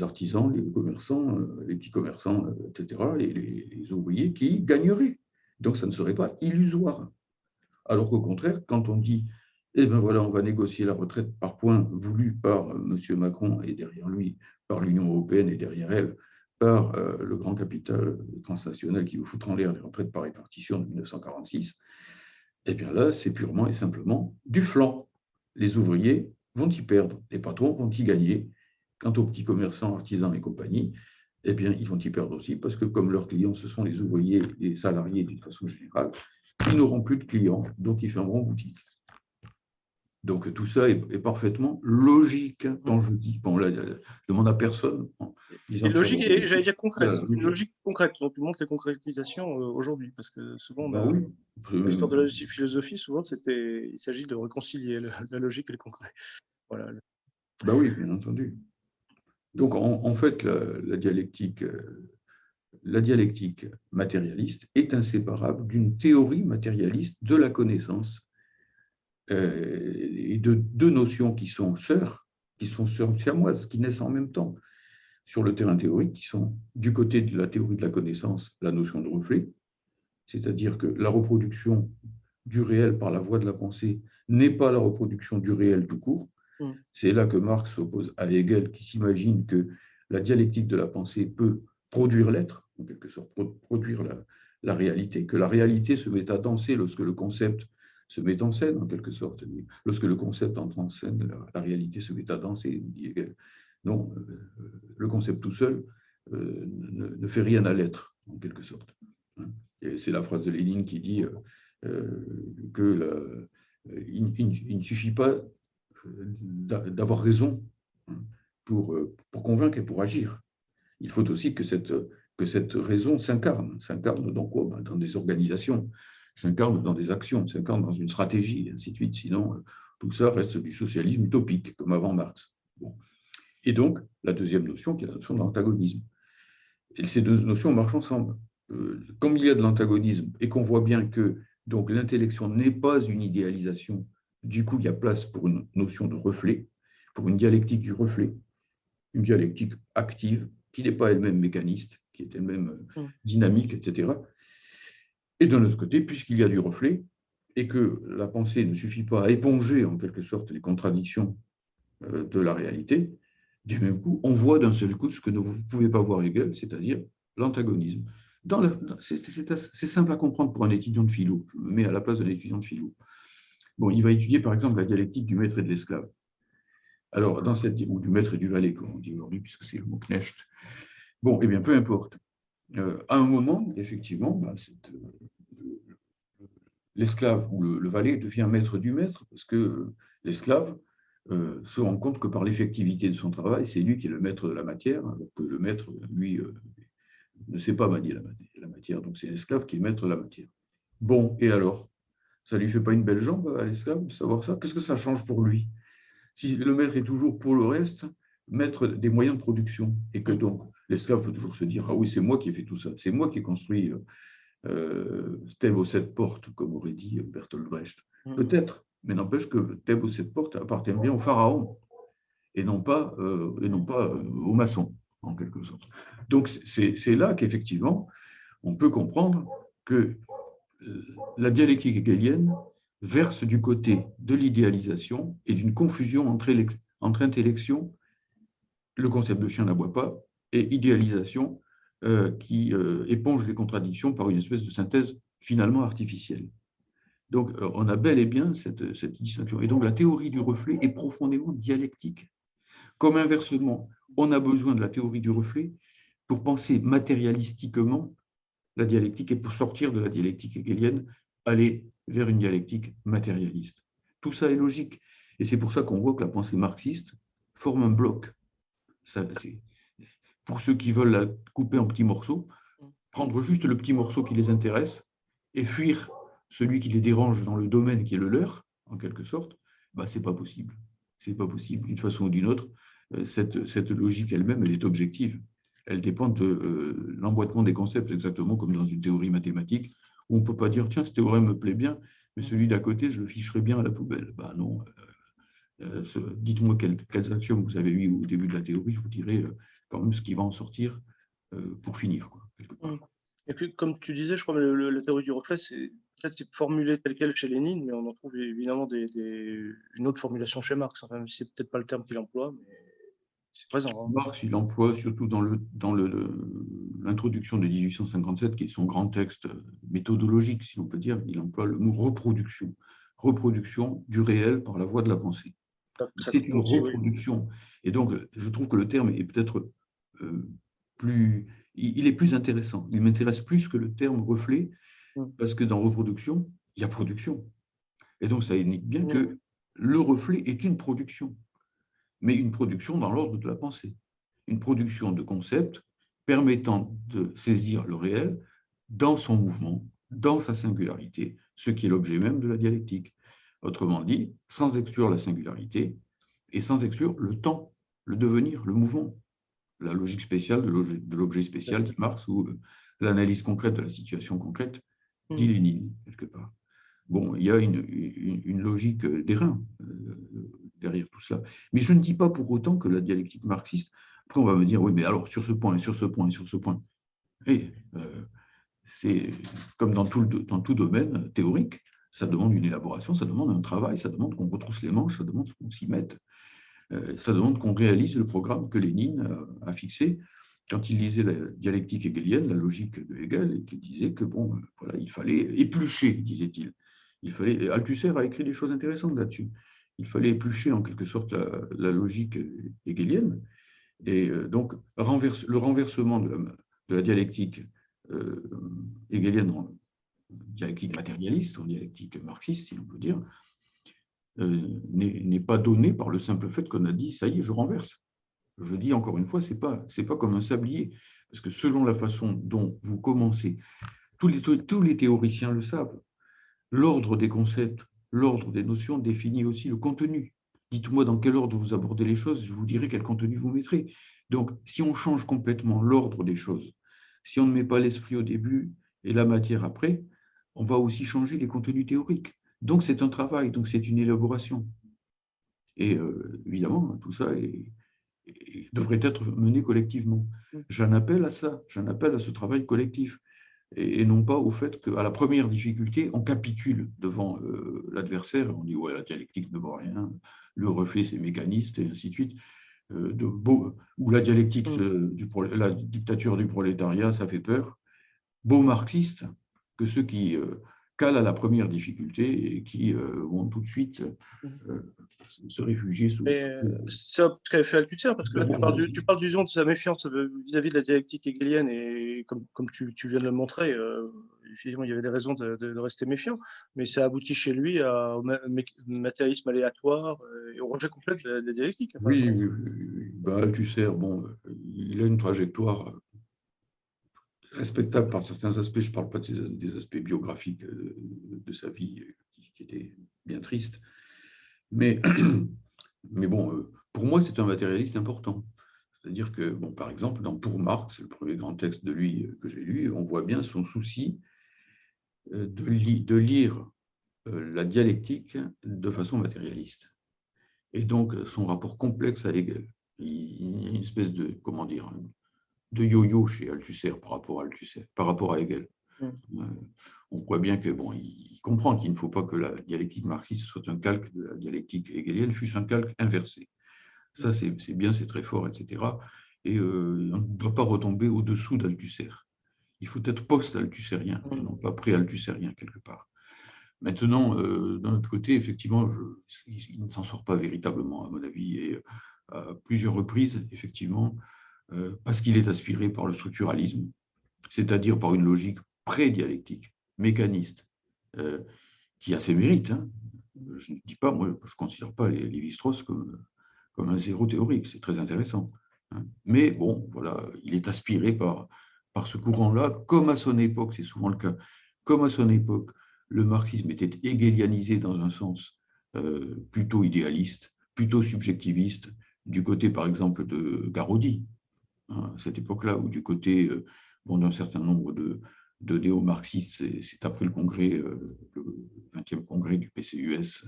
artisans, les commerçants, les petits commerçants, etc., et les ouvriers qui gagneraient. Donc, ça ne serait pas illusoire. Alors qu'au contraire, quand on dit, eh bien voilà, on va négocier la retraite par points voulu par M. Macron et derrière lui, par l'Union européenne et derrière elle, par le grand capital transnational qui veut foutre en l'air les retraites par répartition de 1946, eh bien là, c'est purement et simplement du flanc. Les ouvriers vont y perdre, les patrons vont y gagner. Quant aux petits commerçants, artisans et compagnie, eh bien, ils vont y perdre aussi parce que comme leurs clients, ce sont les ouvriers, les salariés d'une façon générale, ils n'auront plus de clients, donc ils fermeront boutique. Donc tout ça est parfaitement logique quand je dis, bon là, je demande à personne. Et logique, et j'allais dire concrète, une logique concrète, donc tu montres les concrétisations aujourd'hui, parce que souvent, oui. l'histoire de la philosophie, souvent, il s'agit de réconcilier la logique et le concret. Voilà. Oui, bien entendu. Donc, en fait, la dialectique matérialiste est inséparable d'une théorie matérialiste de la connaissance et de deux notions qui sont sœurs siamoises, qui naissent en même temps sur le terrain théorique, qui sont du côté de la théorie de la connaissance, la notion de reflet, c'est-à-dire que la reproduction du réel par la voie de la pensée n'est pas la reproduction du réel tout court. C'est là que Marx s'oppose à Hegel, qui s'imagine que la dialectique de la pensée peut produire l'être, en quelque sorte, produire la réalité, que la réalité se met à danser lorsque le concept se met en scène, en quelque sorte. Lorsque le concept entre en scène, la réalité se met à danser, dit Hegel. Non, le concept tout seul ne fait rien à l'être, en quelque sorte. C'est la phrase de Lénine qui dit qu'il ne suffit pas d'avoir raison pour convaincre et pour agir. Il faut aussi que cette raison s'incarne. S'incarne dans quoi? Dans des organisations, s'incarne dans des actions, s'incarne dans une stratégie, et ainsi de suite. Sinon, tout ça reste du socialisme utopique, comme avant Marx. Bon. Et donc, la deuxième notion, qui est la notion de l'antagonisme. Et ces deux notions marchent ensemble. Comme il y a de l'antagonisme et qu'on voit bien que donc l'intellection n'est pas une idéalisation, du coup, il y a place pour une notion de reflet, pour une dialectique du reflet, une dialectique active, qui n'est pas elle-même mécaniste, qui est elle-même dynamique, etc. Et d'un autre côté, puisqu'il y a du reflet, et que la pensée ne suffit pas à éponger, en quelque sorte, les contradictions de la réalité, du même coup, on voit d'un seul coup ce que vous ne pouvez pas voir Hegel, c'est-à-dire l'antagonisme. C'est simple à comprendre pour un étudiant de philo. Je me mets à la place d'un étudiant de philo. Bon, il va étudier par exemple la dialectique du maître et de l'esclave. Alors, ou du maître et du valet, comme on dit aujourd'hui, puisque c'est le mot Knecht. Bon, eh bien, peu importe. À un moment, effectivement, l'esclave ou le valet devient maître du maître, parce que l'esclave se rend compte que par l'effectivité de son travail, c'est lui qui est le maître de la matière, alors que le maître, lui, ne sait pas manier la matière, donc c'est l'esclave qui est maître de la matière. Bon, et alors? Ça ne lui fait pas une belle jambe à l'esclave de savoir ça? Qu'est-ce que ça change pour lui? Si le maître est toujours pour le reste, maître des moyens de production, et que donc l'esclave peut toujours se dire, ah oui, c'est moi qui ai fait tout ça, c'est moi qui ai construit Thèbes aux 7 portes, comme aurait dit Bertolt Brecht. Peut-être, mais n'empêche que Thèbes aux 7 portes appartient bien au pharaon, et non pas aux maçons, en quelque sorte. Donc c'est là qu'effectivement, on peut comprendre que la dialectique hegelienne verse du côté de l'idéalisation et d'une confusion entre intellection, le concept de chien n'aboie pas, et idéalisation qui éponge les contradictions par une espèce de synthèse finalement artificielle. Donc on a bel et bien cette distinction. Et donc la théorie du reflet est profondément dialectique. Comme inversement, on a besoin de la théorie du reflet pour penser matérialistiquement la dialectique et pour sortir de la dialectique hegelienne, aller vers une dialectique matérialiste. Tout ça est logique. Et c'est pour ça qu'on voit que la pensée marxiste forme un bloc. Ça, pour ceux qui veulent la couper en petits morceaux, prendre juste le petit morceau qui les intéresse et fuir celui qui les dérange dans le domaine qui est le leur, en quelque sorte, ce n'est pas possible. C'est pas possible. D'une façon ou d'une autre, cette logique elle-même, elle est objective. Elle dépend de l'emboîtement des concepts, exactement comme dans une théorie mathématique, où on ne peut pas dire, tiens, ce théorème me plaît bien, mais celui d'à côté, je le ficherai bien à la poubelle. Non. Dites-moi quels axiomes vous avez eu au début de la théorie, je vous dirai quand même ce qui va en sortir pour finir, quoi, quelque part. Et puis, comme tu disais, je crois que la théorie du reflet, c'est formulé tel quel chez Lénine, mais on en trouve évidemment une autre formulation chez Marx. Enfin, c'est peut-être pas le terme qu'il emploie, mais c'est présent. Marx, il emploie surtout dans l'introduction de 1857, qui est son grand texte méthodologique, si on peut dire, il emploie le mot reproduction. Reproduction du réel par la voie de la pensée. C'est une reproduction. Et donc, je trouve que le terme est peut-être il est plus intéressant. Il m'intéresse plus que le terme reflet, parce que dans reproduction, il y a production. Et donc, ça indique bien que le reflet est une production, mais une production dans l'ordre de la pensée. Une production de concepts permettant de saisir le réel dans son mouvement, dans sa singularité, ce qui est l'objet même de la dialectique. Autrement dit, sans exclure la singularité et sans exclure le temps, le devenir, le mouvement, la logique spéciale de l'objet spécial, dit Marx, ou l'analyse concrète de la situation concrète, dit Lénine, quelque part. Bon, il y a une logique d'airain derrière tout cela. Mais je ne dis pas pour autant que la dialectique marxiste, après on va me dire, oui, mais alors sur ce point, et sur ce point, et sur ce point. Et c'est comme dans tout domaine théorique, ça demande une élaboration, ça demande un travail, ça demande qu'on retrousse les manches, ça demande qu'on s'y mette, ça demande qu'on réalise le programme que Lénine a fixé quand il lisait la dialectique hegelienne, la logique de Hegel, et qu'il disait que bon, voilà, il fallait éplucher, disait-il. Althusser a écrit des choses intéressantes là-dessus. Il fallait éplucher en quelque sorte la logique hegelienne. Et donc, le renversement de la dialectique hegelienne en dialectique matérialiste, en dialectique marxiste, si l'on peut dire, n'est pas donné par le simple fait qu'on a dit « ça y est, je renverse ». Je dis encore une fois, ce n'est pas comme un sablier, parce que selon la façon dont vous commencez, tous les théoriciens le savent, l'ordre des concepts, l'ordre des notions définit aussi le contenu. Dites-moi dans quel ordre vous abordez les choses, je vous dirai quel contenu vous mettrez. Donc, si on change complètement l'ordre des choses, si on ne met pas l'esprit au début et la matière après, on va aussi changer les contenus théoriques. Donc, c'est un travail, donc c'est une élaboration. Et évidemment, tout ça devrait être mené collectivement. J'en appelle à ça, j'en appelle à ce travail collectif. Et non pas au fait qu'à la première difficulté, on capitule devant l'adversaire, on dit « ouais, la dialectique ne vaut rien, le reflet c'est mécaniste » et ainsi de suite, ou la dialectique, la dictature du prolétariat, ça fait peur. Beaux marxistes que ceux qui calent à la première difficulté et qui vont tout de suite se réfugier sous... C'est ce qu'avait fait Althusser, parce que là, tu parles disons, de sa méfiance vis-à-vis de la dialectique hegelienne, et comme tu viens de le montrer, effectivement, il y avait des raisons de rester méfiant, mais ça aboutit chez lui au matérialisme aléatoire et au rejet complet de la dialectique. Enfin, oui. Althusser, bon, il a une trajectoire respectable par certains aspects. Je ne parle pas des aspects biographiques de sa vie qui étaient bien tristes. Mais bon, pour moi, c'est un matérialiste important. C'est-à-dire que, bon, par exemple, Pour Marx, le premier grand texte de lui que j'ai lu, on voit bien son souci de lire la dialectique de façon matérialiste. Et donc, son rapport complexe à Hegel. Il y a une espèce de, comment dire, de yo-yo chez Althusser par rapport à Hegel. On voit bien que bon, il comprend qu'il ne faut pas que la dialectique marxiste soit un calque de la dialectique hegelienne, fût un calque inversé. Ça, c'est bien, c'est très fort, etc. Et on ne doit pas retomber au-dessous d'Althusser. Il faut être post-althusserien, et non pas pré-althusserien, quelque part. Maintenant, d'un autre côté, effectivement, il ne s'en sort pas véritablement, à mon avis, et à plusieurs reprises, effectivement, parce qu'il est aspiré par le structuralisme, c'est-à-dire par une logique pré-dialectique, mécaniste, qui a ses mérites. Hein. Je ne dis pas, moi, je ne considère pas Lévi-Strauss comme un zéro théorique, c'est très intéressant. Hein. Mais bon, voilà, il est aspiré par ce courant-là, comme à son époque, c'est souvent le cas, comme à son époque, le marxisme était hegelianisé dans un sens plutôt idéaliste, plutôt subjectiviste, du côté, par exemple, de Garaudy, hein, à cette époque-là, ou du côté d'un certain nombre de néo-marxistes. C'est après le congrès, le 20e congrès du PCUS,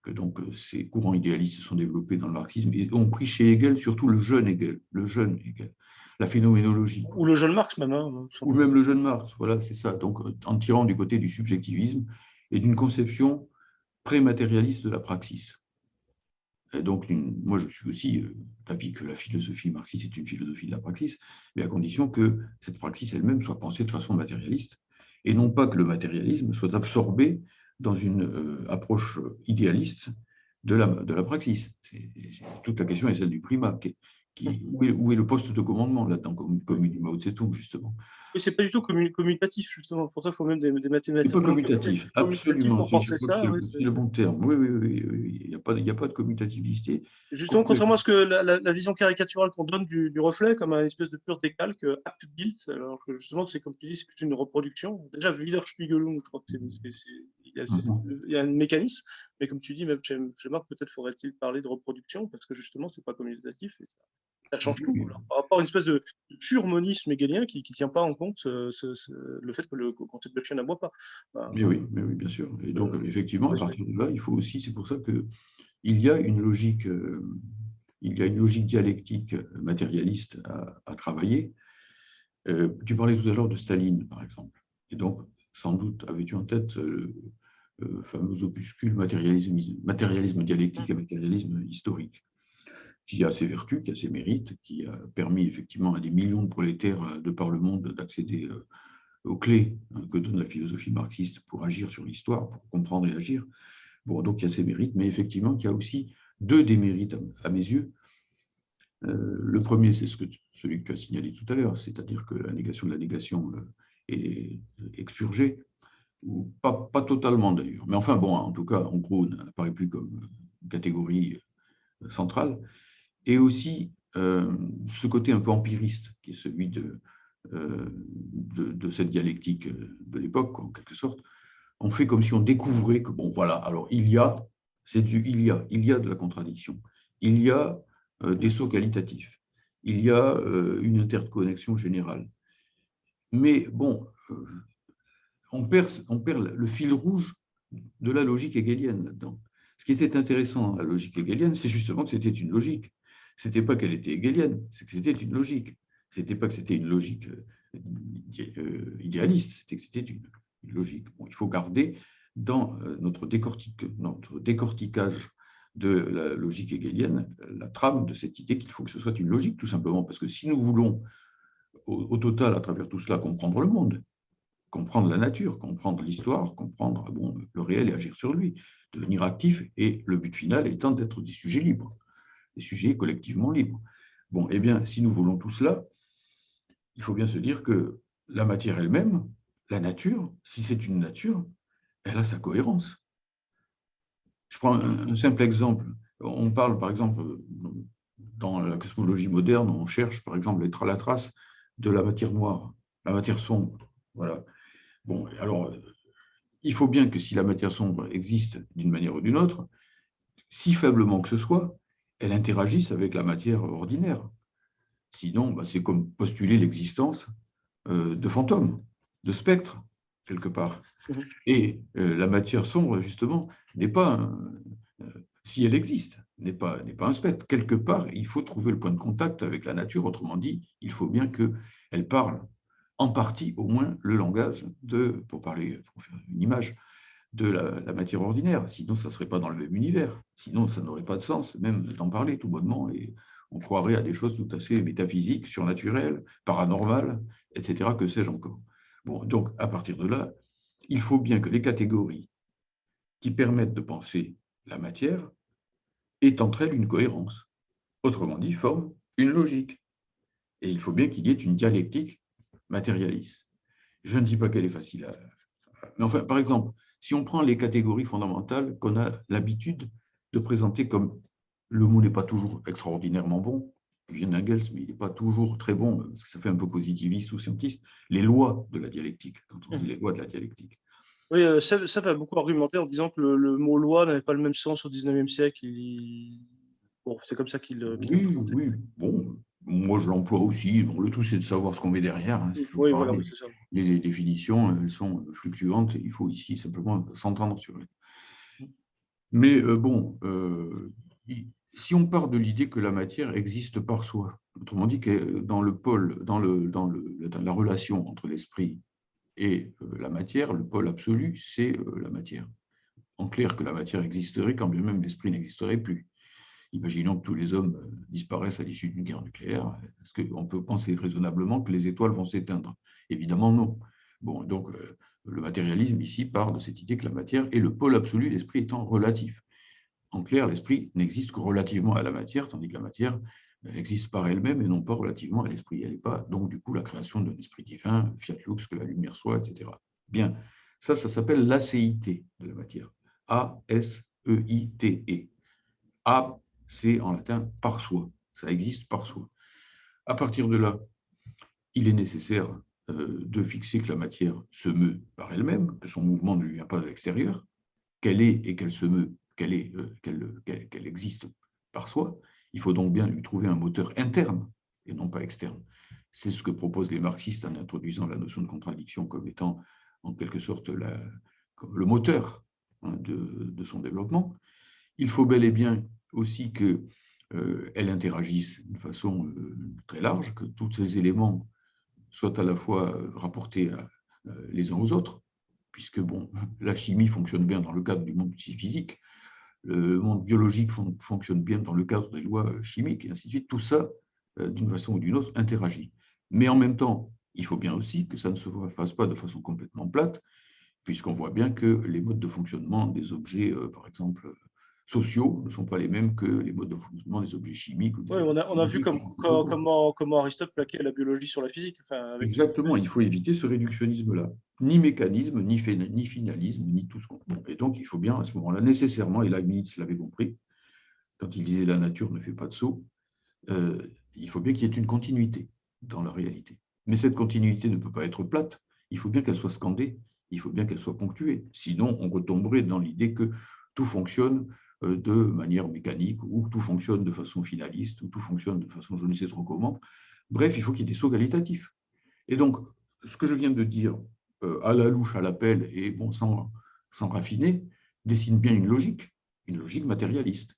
que donc ces courants idéalistes se sont développés dans le marxisme et ont pris chez Hegel surtout le jeune Hegel, la phénoménologie. Ou le jeune Marx même. Hein, ou même le jeune Marx, voilà, c'est ça. Donc en tirant du côté du subjectivisme et d'une conception pré-matérialiste de la praxis. Et donc, moi, je suis aussi d'avis que la philosophie marxiste est une philosophie de la praxis, mais à condition que cette praxis elle-même soit pensée de façon matérialiste, et non pas que le matérialisme soit absorbé dans une approche idéaliste de la praxis. Toute la question est celle du primat. Où est le poste de commandement là-dedans, comme du Mao Tse-tung, justement. Et c'est pas du tout commutatif, justement. Pour ça, il faut même des C'est mathématiques pas commutatif, commutatives absolument. pour Je penser crois que ça. c'est le bon terme. Oui, oui, oui, oui. Il n'y a pas de commutativité. Justement, contrairement à ce que la vision caricaturale qu'on donne du reflet, comme un espèce de pur décalque, act-built, alors que justement, c'est comme tu dis, c'est plutôt une reproduction. Déjà, Widerspiegelung, je crois que il y a un mécanisme, mais comme tu dis, même chez Marc, peut-être faudrait-il parler de reproduction, parce que justement, c'est pas commutatif, et ça change tout. Alors, par rapport à une espèce de surmonisme hegelien qui ne tient pas en compte le fait que le concept de chien n'aboie pas. Mais oui, bien sûr. Et donc, effectivement, à partir de là, il faut aussi, c'est pour ça que il y a une logique dialectique matérialiste à travailler. Tu parlais tout à l'heure de Staline, par exemple. Et donc, sans doute, avais-tu en tête le fameux opuscule matérialisme dialectique et matérialisme historique, qui a ses vertus, qui a ses mérites, qui a permis effectivement à des millions de prolétaires de par le monde d'accéder aux clés que donne la philosophie marxiste pour agir sur l'histoire, pour comprendre et agir. Bon, donc il y a ses mérites, mais effectivement, il y a aussi deux démérites à mes yeux. Le premier, c'est celui que tu as signalé tout à l'heure, c'est-à-dire que la négation de la négation est expurgée, ou pas totalement d'ailleurs, mais enfin bon, en tout cas, en gros, n'apparaît plus comme une catégorie centrale, et aussi ce côté un peu empiriste, qui est celui de cette dialectique de l'époque, en quelque sorte. On fait comme si on découvrait que, bon, voilà, alors il y a de la contradiction, il y a des sauts qualitatifs, il y a une interconnexion générale. Mais bon, on perd le fil rouge de la logique hegelienne là-dedans. Ce qui était intéressant dans la logique hegelienne, c'est justement que c'était une logique. Ce n'était pas qu'elle était hegelienne, c'est que c'était une logique. Ce n'était pas que c'était une logique idéaliste, c'était que c'était une logique. Bon, il faut garder dans notre décortiquage de la logique hegelienne la trame de cette idée qu'il faut que ce soit une logique, tout simplement, parce que si nous voulons, au total, à travers tout cela, comprendre le monde, comprendre la nature, comprendre l'histoire, comprendre le réel et agir sur lui, devenir actif, et le but final étant d'être des sujets libres, des sujets collectivement libres. Bon, eh bien, si nous voulons tout cela, il faut bien se dire que la matière elle-même, la nature, si c'est une nature, elle a sa cohérence. Je prends un simple exemple. On parle, par exemple, dans la cosmologie moderne, on cherche, par exemple, la trace de la matière noire, la matière sombre. Voilà. Bon, alors, il faut bien que si la matière sombre existe d'une manière ou d'une autre, si faiblement que ce soit, elle interagisse avec la matière ordinaire. Sinon, c'est comme postuler l'existence de fantômes, de spectres, quelque part. Et la matière sombre, justement, n'est pas, si elle existe, n'est pas un spectre. Quelque part, il faut trouver le point de contact avec la nature. Autrement dit, il faut bien qu'elle parle en partie, au moins, le langage pour faire une image, de la matière ordinaire. Sinon, ça ne serait pas dans le même univers. Sinon, ça n'aurait pas de sens, même d'en parler tout bonnement. Et on croirait à des choses tout à fait métaphysiques, surnaturelles, paranormales, etc. Que sais-je encore. Bon, donc, à partir de là, il faut bien que les catégories qui permettent de penser la matière aient entre elles une cohérence. Autrement dit, forment une logique. Et il faut bien qu'il y ait une dialectique matérialiste. Je ne dis pas qu'elle est facile à... Mais enfin, par exemple, si on prend les catégories fondamentales qu'on a l'habitude de présenter comme le mot n'est pas toujours extraordinairement bon, il vient d'Engels, mais il n'est pas toujours très bon, parce que ça fait un peu positiviste ou scientiste, les lois de la dialectique, quand on dit les lois de la dialectique. Oui, ça va beaucoup argumenter en disant que le mot loi n'avait pas le même sens au 19e siècle. Bon, c'est comme ça qu'il Oui, bon, moi je l'emploie aussi. Bon, le tout, c'est de savoir ce qu'on met derrière. Hein, oui, voilà, c'est ça. Les définitions, elles sont fluctuantes. Il faut ici simplement s'entendre sur elles. Mais si on part de l'idée que la matière existe par soi, autrement dit que dans le pôle, dans la relation entre l'esprit et la matière, le pôle absolu, c'est la matière. En clair, que la matière existerait quand bien même l'esprit n'existerait plus. Imaginons que tous les hommes disparaissent à l'issue d'une guerre nucléaire. Est-ce qu'on peut penser raisonnablement que les étoiles vont s'éteindre? Évidemment non. Bon, donc le matérialisme ici part de cette idée que la matière est le pôle absolu, l'esprit étant relatif. En clair, l'esprit n'existe que relativement à la matière, tandis que la matière Elle existe par elle-même et non pas relativement à l'esprit. Elle n'est pas, donc, du coup, la création d'un esprit divin, fiat lux, que la lumière soit, etc. Bien, ça s'appelle l'acéité de la matière. A-S-E-I-T-E. A, c'est en latin par soi. Ça existe par soi. À partir de là, il est nécessaire de fixer que la matière se meut par elle-même, que son mouvement ne lui vient pas de l'extérieur, qu'elle est et qu'elle se meut, qu'elle existe par soi. Il faut donc bien lui trouver un moteur interne et non pas externe. C'est ce que proposent les marxistes en introduisant la notion de contradiction comme étant en quelque sorte le moteur, hein, de son développement. Il faut bel et bien aussi qu'elle interagisse d'une façon très large, que tous ces éléments soient à la fois rapportés les uns aux autres, puisque bon, la chimie fonctionne bien dans le cadre du monde physique, le monde biologique fonctionne bien dans le cadre des lois chimiques, et ainsi de suite. Tout ça, d'une façon ou d'une autre, interagit. Mais en même temps, il faut bien aussi que ça ne se fasse pas de façon complètement plate, puisqu'on voit bien que les modes de fonctionnement des objets, par exemple, sociaux, ne sont pas les mêmes que les modes de fonctionnement des objets chimiques ou des Oui, objets on a vu physiques. comment Aristote plaquait la biologie sur la physique, enfin, avec son Exactement, il faut éviter ce réductionnisme-là. Ni mécanisme, ni finalisme, ni tout ce qu'on... Bon, et donc, il faut bien, à ce moment-là, nécessairement, et Leibniz l'avait compris, quand il disait « la nature ne fait pas de saut », il faut bien qu'il y ait une continuité dans la réalité. Mais cette continuité ne peut pas être plate, il faut bien qu'elle soit scandée, il faut bien qu'elle soit ponctuée. Sinon, on retomberait dans l'idée que tout fonctionne de manière mécanique, ou tout fonctionne de façon finaliste, ou tout fonctionne de façon je ne sais trop comment. Bref, il faut qu'il y ait des sauts qualitatifs. Et donc, ce que je viens de dire à la louche, à l'appel, et bon, sans raffiner, dessine bien une logique matérialiste,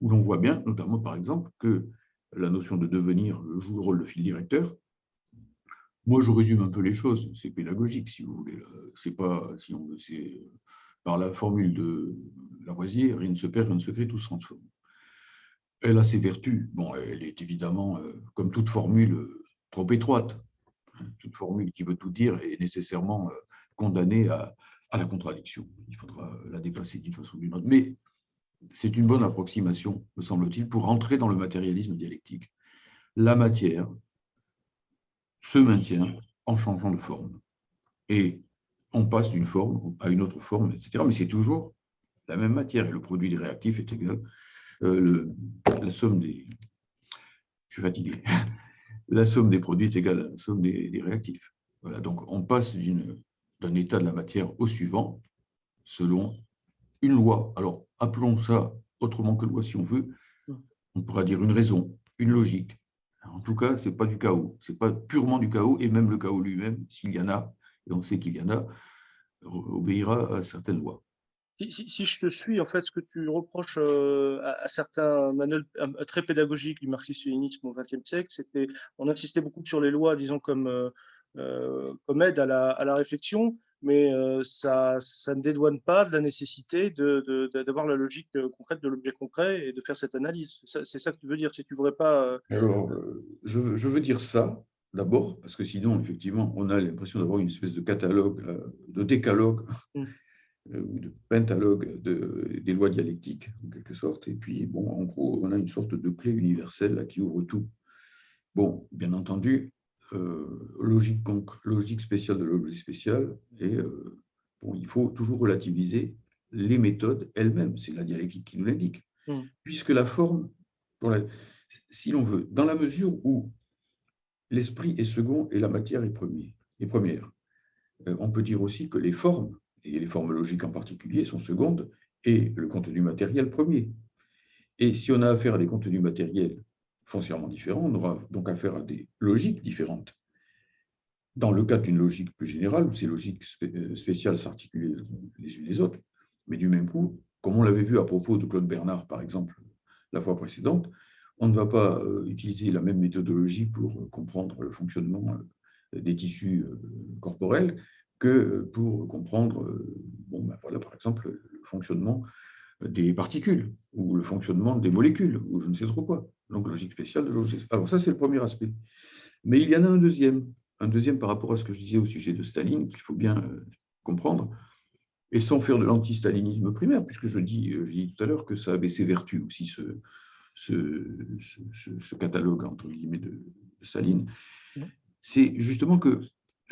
où l'on voit bien, notamment par exemple, que la notion de devenir joue le rôle de fil directeur. Moi, je résume un peu les choses, c'est pédagogique, si vous voulez. C'est pas, si on veut, c'est par la formule de Lavoisier, rien ne se perd, rien ne se crée, tout se transforme. Elle a ses vertus. Bon, elle est évidemment, comme toute formule, trop étroite. Toute formule qui veut tout dire est nécessairement condamnée à la contradiction. Il faudra la dépasser d'une façon ou d'une autre. Mais c'est une bonne approximation, me semble-t-il, pour entrer dans le matérialisme dialectique. La matière se maintient en changeant de forme. Et on passe d'une forme à une autre forme, etc. Mais c'est toujours la même matière. Et le produit des réactifs est égal. La somme des... Je suis fatigué. La somme des produits est égale à la somme des réactifs. Voilà, donc on passe d'un état de la matière au suivant, selon une loi. Alors, appelons ça autrement que loi si on veut. On pourra dire une raison, une logique. En tout cas, ce n'est pas du chaos. Ce n'est pas purement du chaos, et même le chaos lui-même, s'il y en a, et on sait qu'il y en a, obéira à certaines lois. Si je te suis, en fait, ce que tu reproches à certains manuels très pédagogiques du marxisme-léninisme au XXe siècle, c'était on insistait beaucoup sur les lois, disons, comme aide à la réflexion, mais ça ne dédouane pas de la nécessité d'avoir la logique concrète de l'objet concret et de faire cette analyse. C'est ça que tu veux dire, si tu ne voudrais pas… Alors, je veux dire ça, d'abord, parce que sinon, effectivement, on a l'impression d'avoir une espèce de catalogue, de décalogue, ou de pentalogue des lois dialectiques, en quelque sorte. Et puis, bon, en gros, on a une sorte de clé universelle là, qui ouvre tout. Bon, bien entendu, logique spéciale de l'objet spécial, et bon, il faut toujours relativiser les méthodes elles-mêmes. C'est la dialectique qui nous l'indique. Puisque la forme, si l'on veut, dans la mesure où l'esprit est second et la matière est première, on peut dire aussi que les formes, et les formes logiques en particulier, sont secondes et le contenu matériel premier. Et si on a affaire à des contenus matériels foncièrement différents, on aura donc affaire à des logiques différentes. Dans le cas d'une logique plus générale, où ces logiques spéciales s'articulent les unes les autres, mais du même coup, comme on l'avait vu à propos de Claude Bernard, par exemple, la fois précédente, on ne va pas utiliser la même méthodologie pour comprendre le fonctionnement des tissus corporels que pour comprendre, bon, ben voilà, par exemple, le fonctionnement des particules ou le fonctionnement des molécules ou je ne sais trop quoi. Donc, logique spéciale de logique. Alors, ça, c'est le premier aspect. Mais il y en a un deuxième par rapport à ce que je disais au sujet de Staline, qu'il faut bien comprendre, et sans faire de l'anti-stalinisme primaire, puisque je dis tout à l'heure que ça avait ses vertus aussi, ce catalogue, entre guillemets, de Saline, c'est justement que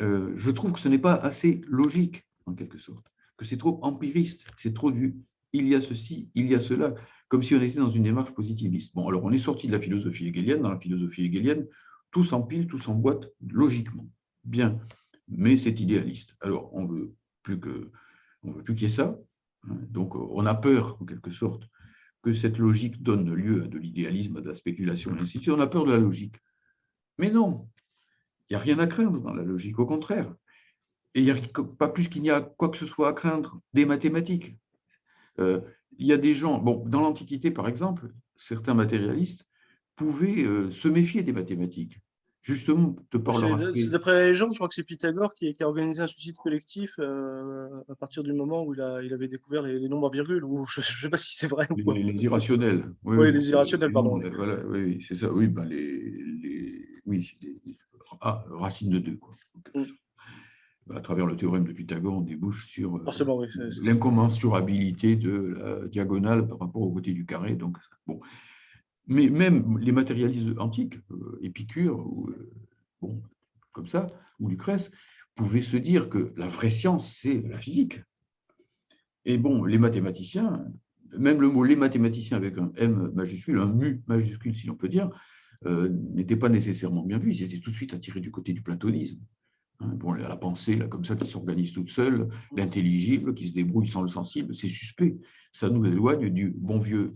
je trouve que ce n'est pas assez logique, en quelque sorte, que c'est trop empiriste, c'est trop du il y a ceci, il y a cela, comme si on était dans une démarche positiviste. Bon, alors on est sorti de la philosophie hegelienne. Dans la philosophie hegelienne, tout s'empile, tout s'emboîte logiquement. Bien, mais c'est idéaliste. Alors, on veut plus qu'il y ait ça. Donc, on a peur, en quelque sorte, que cette logique donne lieu à de l'idéalisme, à de la spéculation, et ainsi de suite. On a peur de la logique. Mais non, il n'y a rien à craindre dans la logique, au contraire. Et il n'y a pas plus qu'il n'y a quoi que ce soit à craindre des mathématiques. Il y a des gens, bon, dans l'Antiquité, par exemple, certains matérialistes pouvaient se méfier des mathématiques, justement de par leur C'est aspect. d'après la légende, je crois que c'est Pythagore qui a organisé un suicide collectif à partir du moment où il avait découvert les nombres à virgule. Ou je ne sais pas si c'est vrai ou pas. Les irrationnels, oui, Oui, oui, les irrationnels, pardon. voilà, oui, c'est ça, oui, ben oui, racine de 2, quoi. À travers le théorème de Pythagore, on débouche sur Forcément, oui. l'incommensurabilité de la diagonale par rapport au côté du carré. Donc, bon. Mais même les matérialistes antiques, Épicure, bon, comme ça, ou Lucrèce, pouvaient se dire que la vraie science, c'est la physique. Et bon, les mathématiciens, même le mot les mathématiciens avec un M majuscule, un mu majuscule, si l'on peut dire, n'était pas nécessairement bien vu. Ils étaient tout de suite attirés du côté du platonisme. Bon, la pensée, là, comme ça, qui s'organise toute seule, l'intelligible, qui se débrouille sans le sensible, c'est suspect. Ça nous éloigne du bon vieux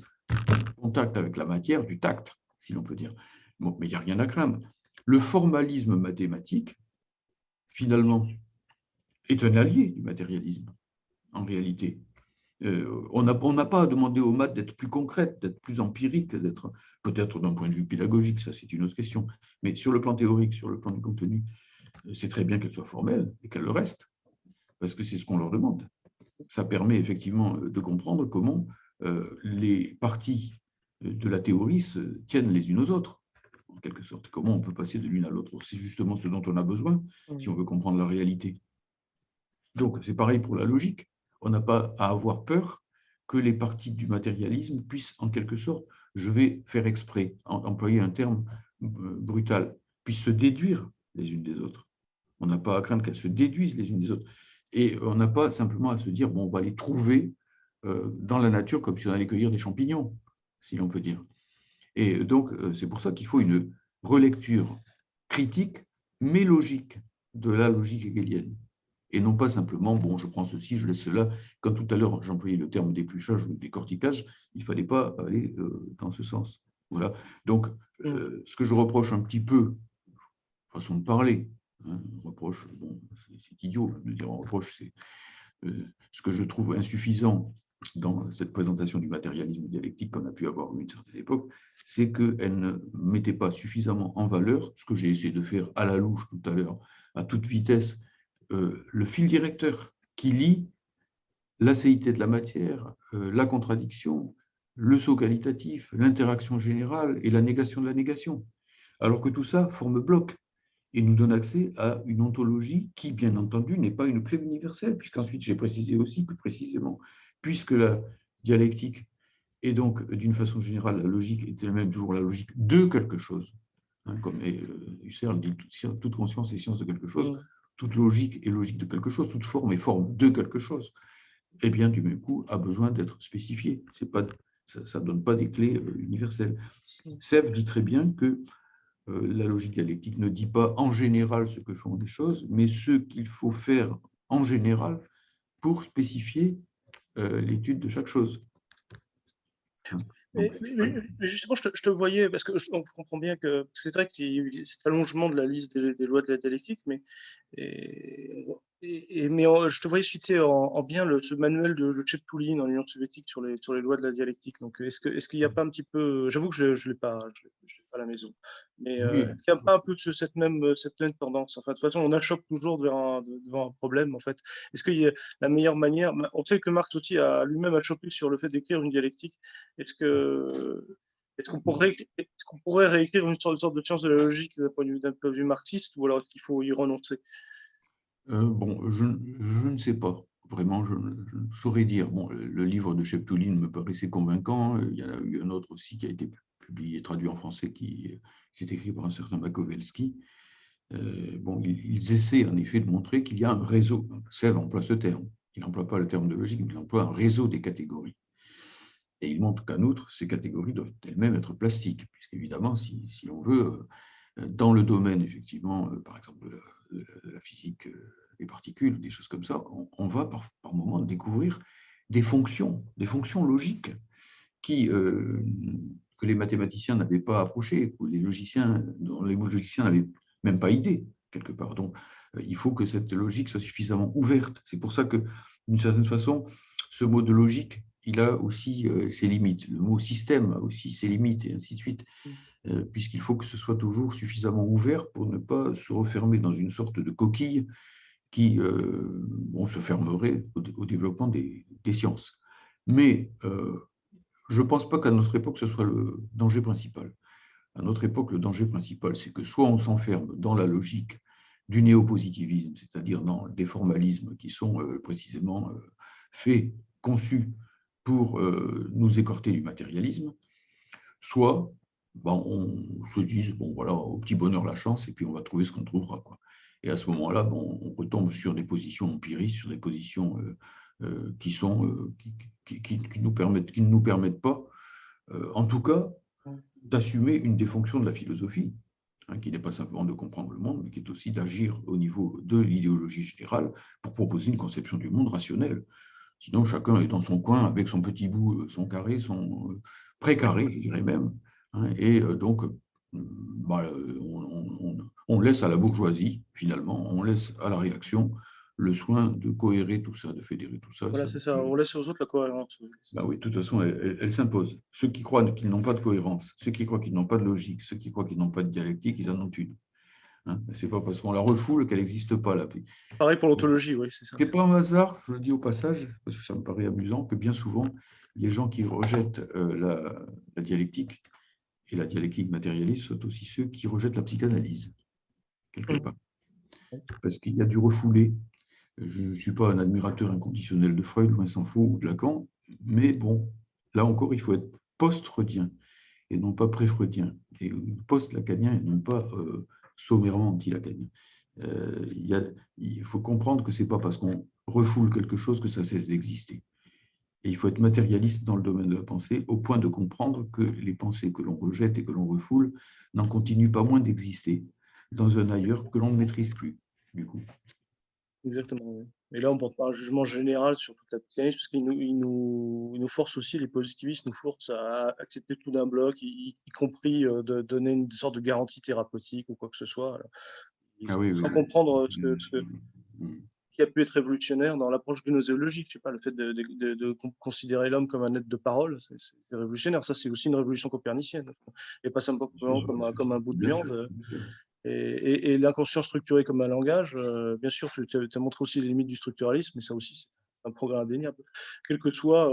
contact avec la matière, du tact, si l'on peut dire. Bon, mais il n'y a rien à craindre. Le formalisme mathématique, finalement, est un allié du matérialisme, en réalité. On n'a pas à demander aux maths d'être plus concrètes, d'être plus empiriques, d'être peut-être d'un point de vue pédagogique, ça c'est une autre question, mais sur le plan théorique, sur le plan du contenu, c'est très bien qu'elles soient formelles et qu'elles le restent, parce que c'est ce qu'on leur demande. Ça permet effectivement de comprendre comment les parties de la théorie se tiennent les unes aux autres, en quelque sorte. Comment on peut passer de l'une à l'autre. C'est justement ce dont on a besoin si on veut comprendre la réalité. Donc, c'est pareil pour la logique. On n'a pas à avoir peur que les parties du matérialisme puissent, en quelque sorte, je vais faire exprès, employer un terme brutal, puissent se déduire les unes des autres. On n'a pas à craindre qu'elles se déduisent les unes des autres. Et on n'a pas simplement à se dire, bon, on va les trouver dans la nature comme si on allait cueillir des champignons, si l'on peut dire. Et donc, c'est pour ça qu'il faut une relecture critique, mais logique, de la logique hegelienne. Et non pas simplement, bon, je prends ceci, je laisse cela. Comme tout à l'heure, j'employais le terme d'épluchage ou décortiquage, il ne fallait pas aller dans ce sens. Voilà. Donc, ce que je reproche un petit peu, façon de parler, reproche, bon, c'est idiot de dire un reproche, c'est ce que je trouve insuffisant dans cette présentation du matérialisme dialectique qu'on a pu avoir à une certaine époque, c'est qu'elle ne mettait pas suffisamment en valeur, ce que j'ai essayé de faire à la louche tout à l'heure, à toute vitesse, le fil directeur qui lie l'acéité de la matière, la contradiction, le saut qualitatif, l'interaction générale et la négation de la négation. Alors que tout ça forme bloc et nous donne accès à une ontologie qui, bien entendu, n'est pas une clé universelle, puisqu'ensuite j'ai précisé aussi que précisément, puisque la dialectique et donc, d'une façon générale, la logique est elle-même toujours la logique de quelque chose, comme Husserl dit, toute conscience est science de quelque chose, toute logique est logique de quelque chose, toute forme est forme de quelque chose, eh bien, du même coup, a besoin d'être spécifié. Ça ne donne pas des clés universelles. Sèvres dit très bien que la logique dialectique ne dit pas en général ce que font les choses, mais ce qu'il faut faire en général pour spécifier l'étude de chaque chose. Mais justement, je te voyais, parce que je comprends bien que c'est vrai qu'il y a eu cet allongement de la liste des lois de la dialectique, mais je te voyais citer en bien ce manuel de Cheptoulin en Union soviétique sur les lois de la dialectique. Donc, est-ce qu'il n'y a pas un petit peu, j'avoue que je ne l'ai pas, à la maison, mais Oui. est-ce qu'il n'y a pas un peu cette même tendance? Enfin, de toute façon, on achoppe toujours devant un problème, en fait. Est-ce qu'il y a la meilleure manière? On sait que Marx aussi a lui-même achoppé sur le fait d'écrire une dialectique. Est-ce qu'on pourrait réécrire une sorte de science de la logique d'un point de vue marxiste, ou alors est-ce qu'il faut y renoncer? Bon, je ne sais pas. Vraiment, je ne saurais dire. Bon, le livre de Cheptoulin me paraissait convaincant. Il y en a eu un autre aussi qui a été publié, traduit en français, qui est écrit par un certain Makovelsky. Bon, ils essaient en effet de montrer qu'il y a un réseau. Seyle emploie ce terme. Il n'emploie pas le terme de logique, mais il emploie un réseau des catégories. Et il montre qu'en outre, ces catégories doivent elles-mêmes être plastiques, puisqu'évidemment, si on veut, dans le domaine, effectivement, par exemple, de la physique des particules, des choses comme ça, on va par moment découvrir des fonctions logiques que les mathématiciens n'avaient pas approchées, dont les logiciens n'avaient même pas idée, quelque part. Donc, il faut que cette logique soit suffisamment ouverte. C'est pour ça que, d'une certaine façon, ce mot de logique, il a aussi ses limites. Le mot système a aussi ses limites, et ainsi de suite, puisqu'il faut que ce soit toujours suffisamment ouvert pour ne pas se refermer dans une sorte de coquille qui se fermerait au développement des sciences. Mais je ne pense pas qu'à notre époque, ce soit le danger principal. À notre époque, le danger principal, c'est que soit on s'enferme dans la logique du néopositivisme, c'est-à-dire dans des formalismes qui sont précisément faits, conçus pour nous écarter du matérialisme, soit on se dise, bon voilà, au petit bonheur la chance, et puis on va trouver ce qu'on trouvera, quoi. Et à ce moment-là, on retombe sur des positions empiristes, sur des positions qui ne nous permettent pas, en tout cas, d'assumer une des fonctions de la philosophie, qui n'est pas simplement de comprendre le monde, mais qui est aussi d'agir au niveau de l'idéologie générale pour proposer une conception du monde rationnelle. Sinon, chacun est dans son coin avec son petit bout, son carré, son précaré, je dirais même. Et donc, on laisse à la bourgeoisie, finalement, on laisse à la réaction le soin de cohérer tout ça, de fédérer tout ça. Voilà, c'est ça. On laisse aux autres la cohérence. Oui, de toute façon, elle s'impose. Ceux qui croient qu'ils n'ont pas de cohérence, ceux qui croient qu'ils n'ont pas de logique, ceux qui croient qu'ils n'ont pas de dialectique, ils en ont une. Ce n'est pas parce qu'on la refoule qu'elle n'existe pas, là. Pareil pour l'ontologie, oui, c'est ça. Ce n'est pas un hasard, je le dis au passage, parce que ça me paraît amusant, que bien souvent, les gens qui rejettent la dialectique et la dialectique matérialiste sont aussi ceux qui rejettent la psychanalyse, quelque part. Parce qu'il y a du refoulé. Je ne suis pas un admirateur inconditionnel de Freud, loin s'en faut, ou de Lacan, mais bon, là encore, il faut être post-freudien et non pas pré-freudien, et post-lacanien et non pas sommairement anti-lacanien. Il faut comprendre que ce n'est pas parce qu'on refoule quelque chose que ça cesse d'exister. Et il faut être matérialiste dans le domaine de la pensée, au point de comprendre que les pensées que l'on rejette et que l'on refoule n'en continuent pas moins d'exister dans un ailleurs que l'on ne maîtrise plus, du coup. Exactement, oui. Et là, on ne porte pas un jugement général sur toute la psychanalyse, parce qu'il nous force aussi, les positivistes nous forcent à accepter tout d'un bloc, y compris de donner une sorte de garantie thérapeutique ou quoi que ce soit. Alors, sans comprendre ce qui a pu être révolutionnaire dans l'approche gnoséologique. Je sais pas, le fait de considérer l'homme comme un être de parole, c'est révolutionnaire. Ça, c'est aussi une révolution copernicienne. Et pas simplement comme un bout de viande. Et l'inconscient structuré comme un langage, bien sûr, tu as montré aussi les limites du structuralisme, mais ça aussi, c'est un progrès indéniable. Quel que soit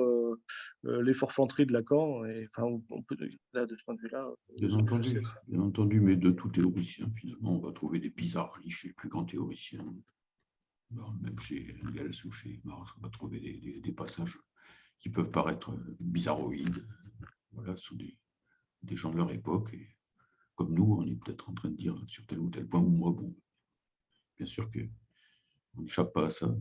les forfanteries de Lacan, et, enfin, on peut, là, de ce point de vue-là, bien entendu, mais de tout théoricien, finalement, on va trouver des bizarreries chez les plus grands théoriciens. Même chez Engels ou chez Marx, on va trouver des passages qui peuvent paraître bizarroïdes. Voilà, sont des gens de leur époque. Et comme nous, on est peut-être en train de dire sur tel ou tel point, ou moi, bon, bien sûr qu'on n'échappe pas à ça.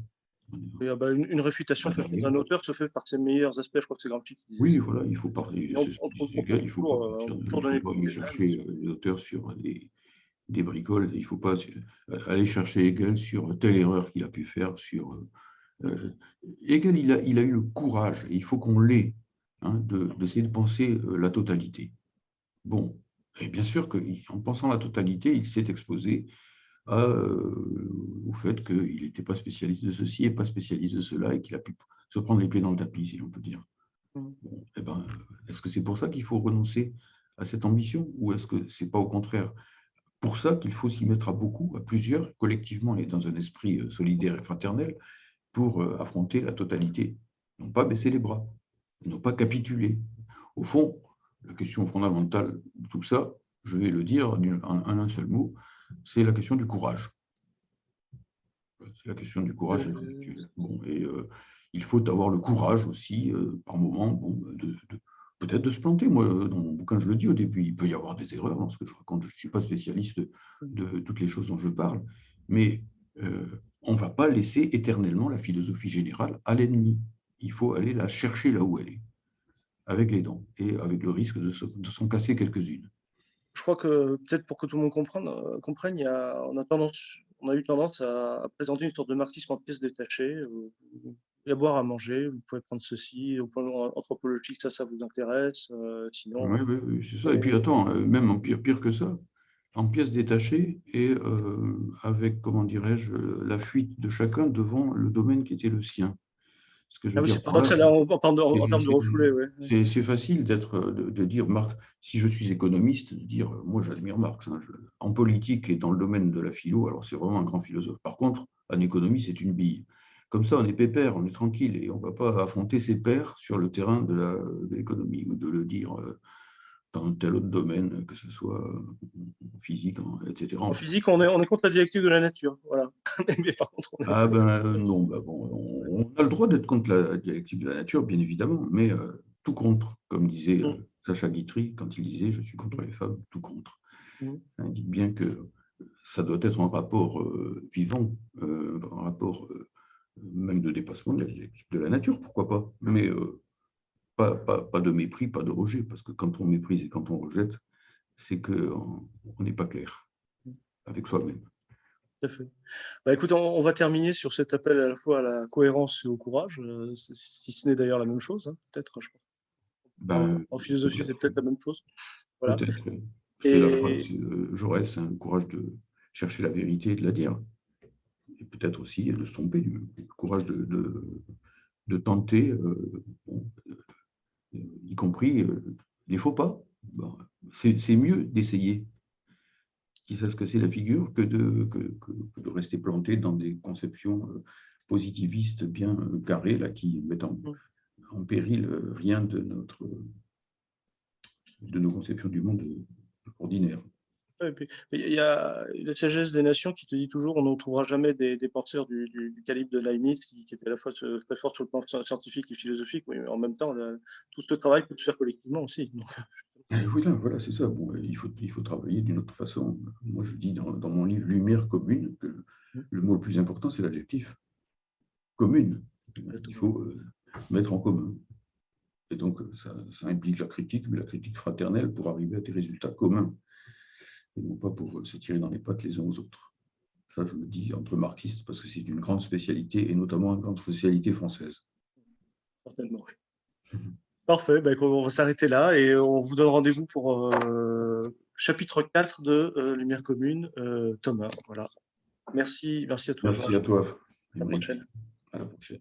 Une réfutation d'un auteur se fait par ses meilleurs aspects. Je crois que c'est Gramsci qui disait oui, ça. voilà, il faut parler. Il faut chercher les auteurs sur des bricoles. Il ne faut pas aller chercher Hegel sur telle erreur qu'il a pu faire. Hegel, il a eu le courage, et il faut qu'on l'ait, d'essayer de penser la totalité. Bon, et bien sûr qu'en pensant la totalité, il s'est exposé au fait qu'il n'était pas spécialiste de ceci et pas spécialiste de cela, et qu'il a pu se prendre les pieds dans le tapis, si l'on peut dire. Bon, est-ce que c'est pour ça qu'il faut renoncer à cette ambition, ou est-ce que ce n'est pas au contraire pour ça qu'il faut s'y mettre à beaucoup, à plusieurs, collectivement et dans un esprit solidaire et fraternel, pour affronter la totalité, non pas baisser les bras, non pas capituler. Au fond, la question fondamentale de tout ça, je vais le dire en un seul mot, c'est la question du courage. C'est la question du courage intellectuel. Bon, et il faut avoir le courage aussi, par moment, peut-être de se planter. Moi, dans mon bouquin, je le dis au début, il peut y avoir des erreurs dans ce que je raconte. Je ne suis pas spécialiste de toutes les choses dont je parle, mais on ne va pas laisser éternellement la philosophie générale à l'ennemi. Il faut aller la chercher là où elle est, avec les dents, et avec le risque de s'en casser quelques-unes. Je crois que peut-être pour que tout le monde comprenne, on a eu tendance à présenter une sorte de marxisme en pièces détachées. Il y a à boire, à manger, vous pouvez prendre ceci, au point de vue anthropologique, ça vous intéresse, sinon. Oui, oui, oui, c'est ça. Et Et- puis attends, même en pire que ça, en pièces détachées et avec, comment dirais-je, la fuite de chacun devant le domaine qui était le sien. Ce que je Ah veux oui, dire c'est par là, paradoxal, là, en c'est termes de refoulé, ouais. c'est facile de dire Marx. Si je suis économiste, de dire moi j'admire Marx. Hein, en politique et dans le domaine de la philo, alors c'est vraiment un grand philosophe. Par contre, en économie, c'est une bille. Comme ça, on est pépère, on est tranquille et on ne va pas affronter ses pairs sur le terrain de l'économie ou de le dire dans tel autre domaine, que ce soit en physique, etc. En physique, on est contre la dialectique de la nature, voilà. Mais par contre, on est Ah ben non, ben bon, on a le droit d'être contre la dialectique de la nature, bien évidemment, mais tout contre, comme disait Mm, Sacha Guitry quand il disait « Je suis contre les femmes, tout contre ». mm. Ça indique bien que ça doit être un rapport vivant, un rapport même de dépassement de la dialectique de la nature, pourquoi pas, mais pas de mépris, pas de rejet, parce que quand on méprise et quand on rejette, c'est qu'on n'est pas clair avec soi-même. Tout à fait. Bah, écoute, on va terminer sur cet appel à la fois à la cohérence et au courage, si ce n'est d'ailleurs la même chose, hein, peut-être, je pense. Ben, En philosophie, c'est peut-être, peut-être la même chose. Voilà. peut-être. C'est la phrase Et Jaurès, hein, le courage de chercher la vérité et de la dire. Et peut-être aussi de se tromper, le courage de tenter, bon, y compris les faux pas. Bon, c'est mieux d'essayer, qui sait ce que c'est la figure, que de rester planté dans des conceptions positivistes bien carrées, là, qui mettent en péril rien de nos conceptions du monde ordinaire. ouais, et puis, il y a la sagesse des nations qui te dit toujours on ne trouvera jamais des penseurs du calibre de Leibniz qui était à la fois très fort sur le plan scientifique et philosophique, mais en même temps, tout ce travail peut se faire collectivement aussi. Donc, Voilà, c'est ça. Bon, il faut travailler d'une autre façon. Moi, je dis dans mon livre Lumière commune que le mot le plus important, c'est l'adjectif commune. Il faut mettre en commun. Et donc, ça implique la critique, mais la critique fraternelle pour arriver à des résultats communs, et non pas pour se tirer dans les pattes les uns aux autres. Ça, je le dis entre marxistes parce que c'est une grande spécialité, et notamment une grande spécialité française. certainement, oui. Parfait, bah, écoute, on va s'arrêter là et on vous donne rendez-vous pour chapitre 4 de Lumière commune, Thomas. Voilà. Merci à toi, Merci à Georges. toi, À la Émeric. prochaine. À la prochaine.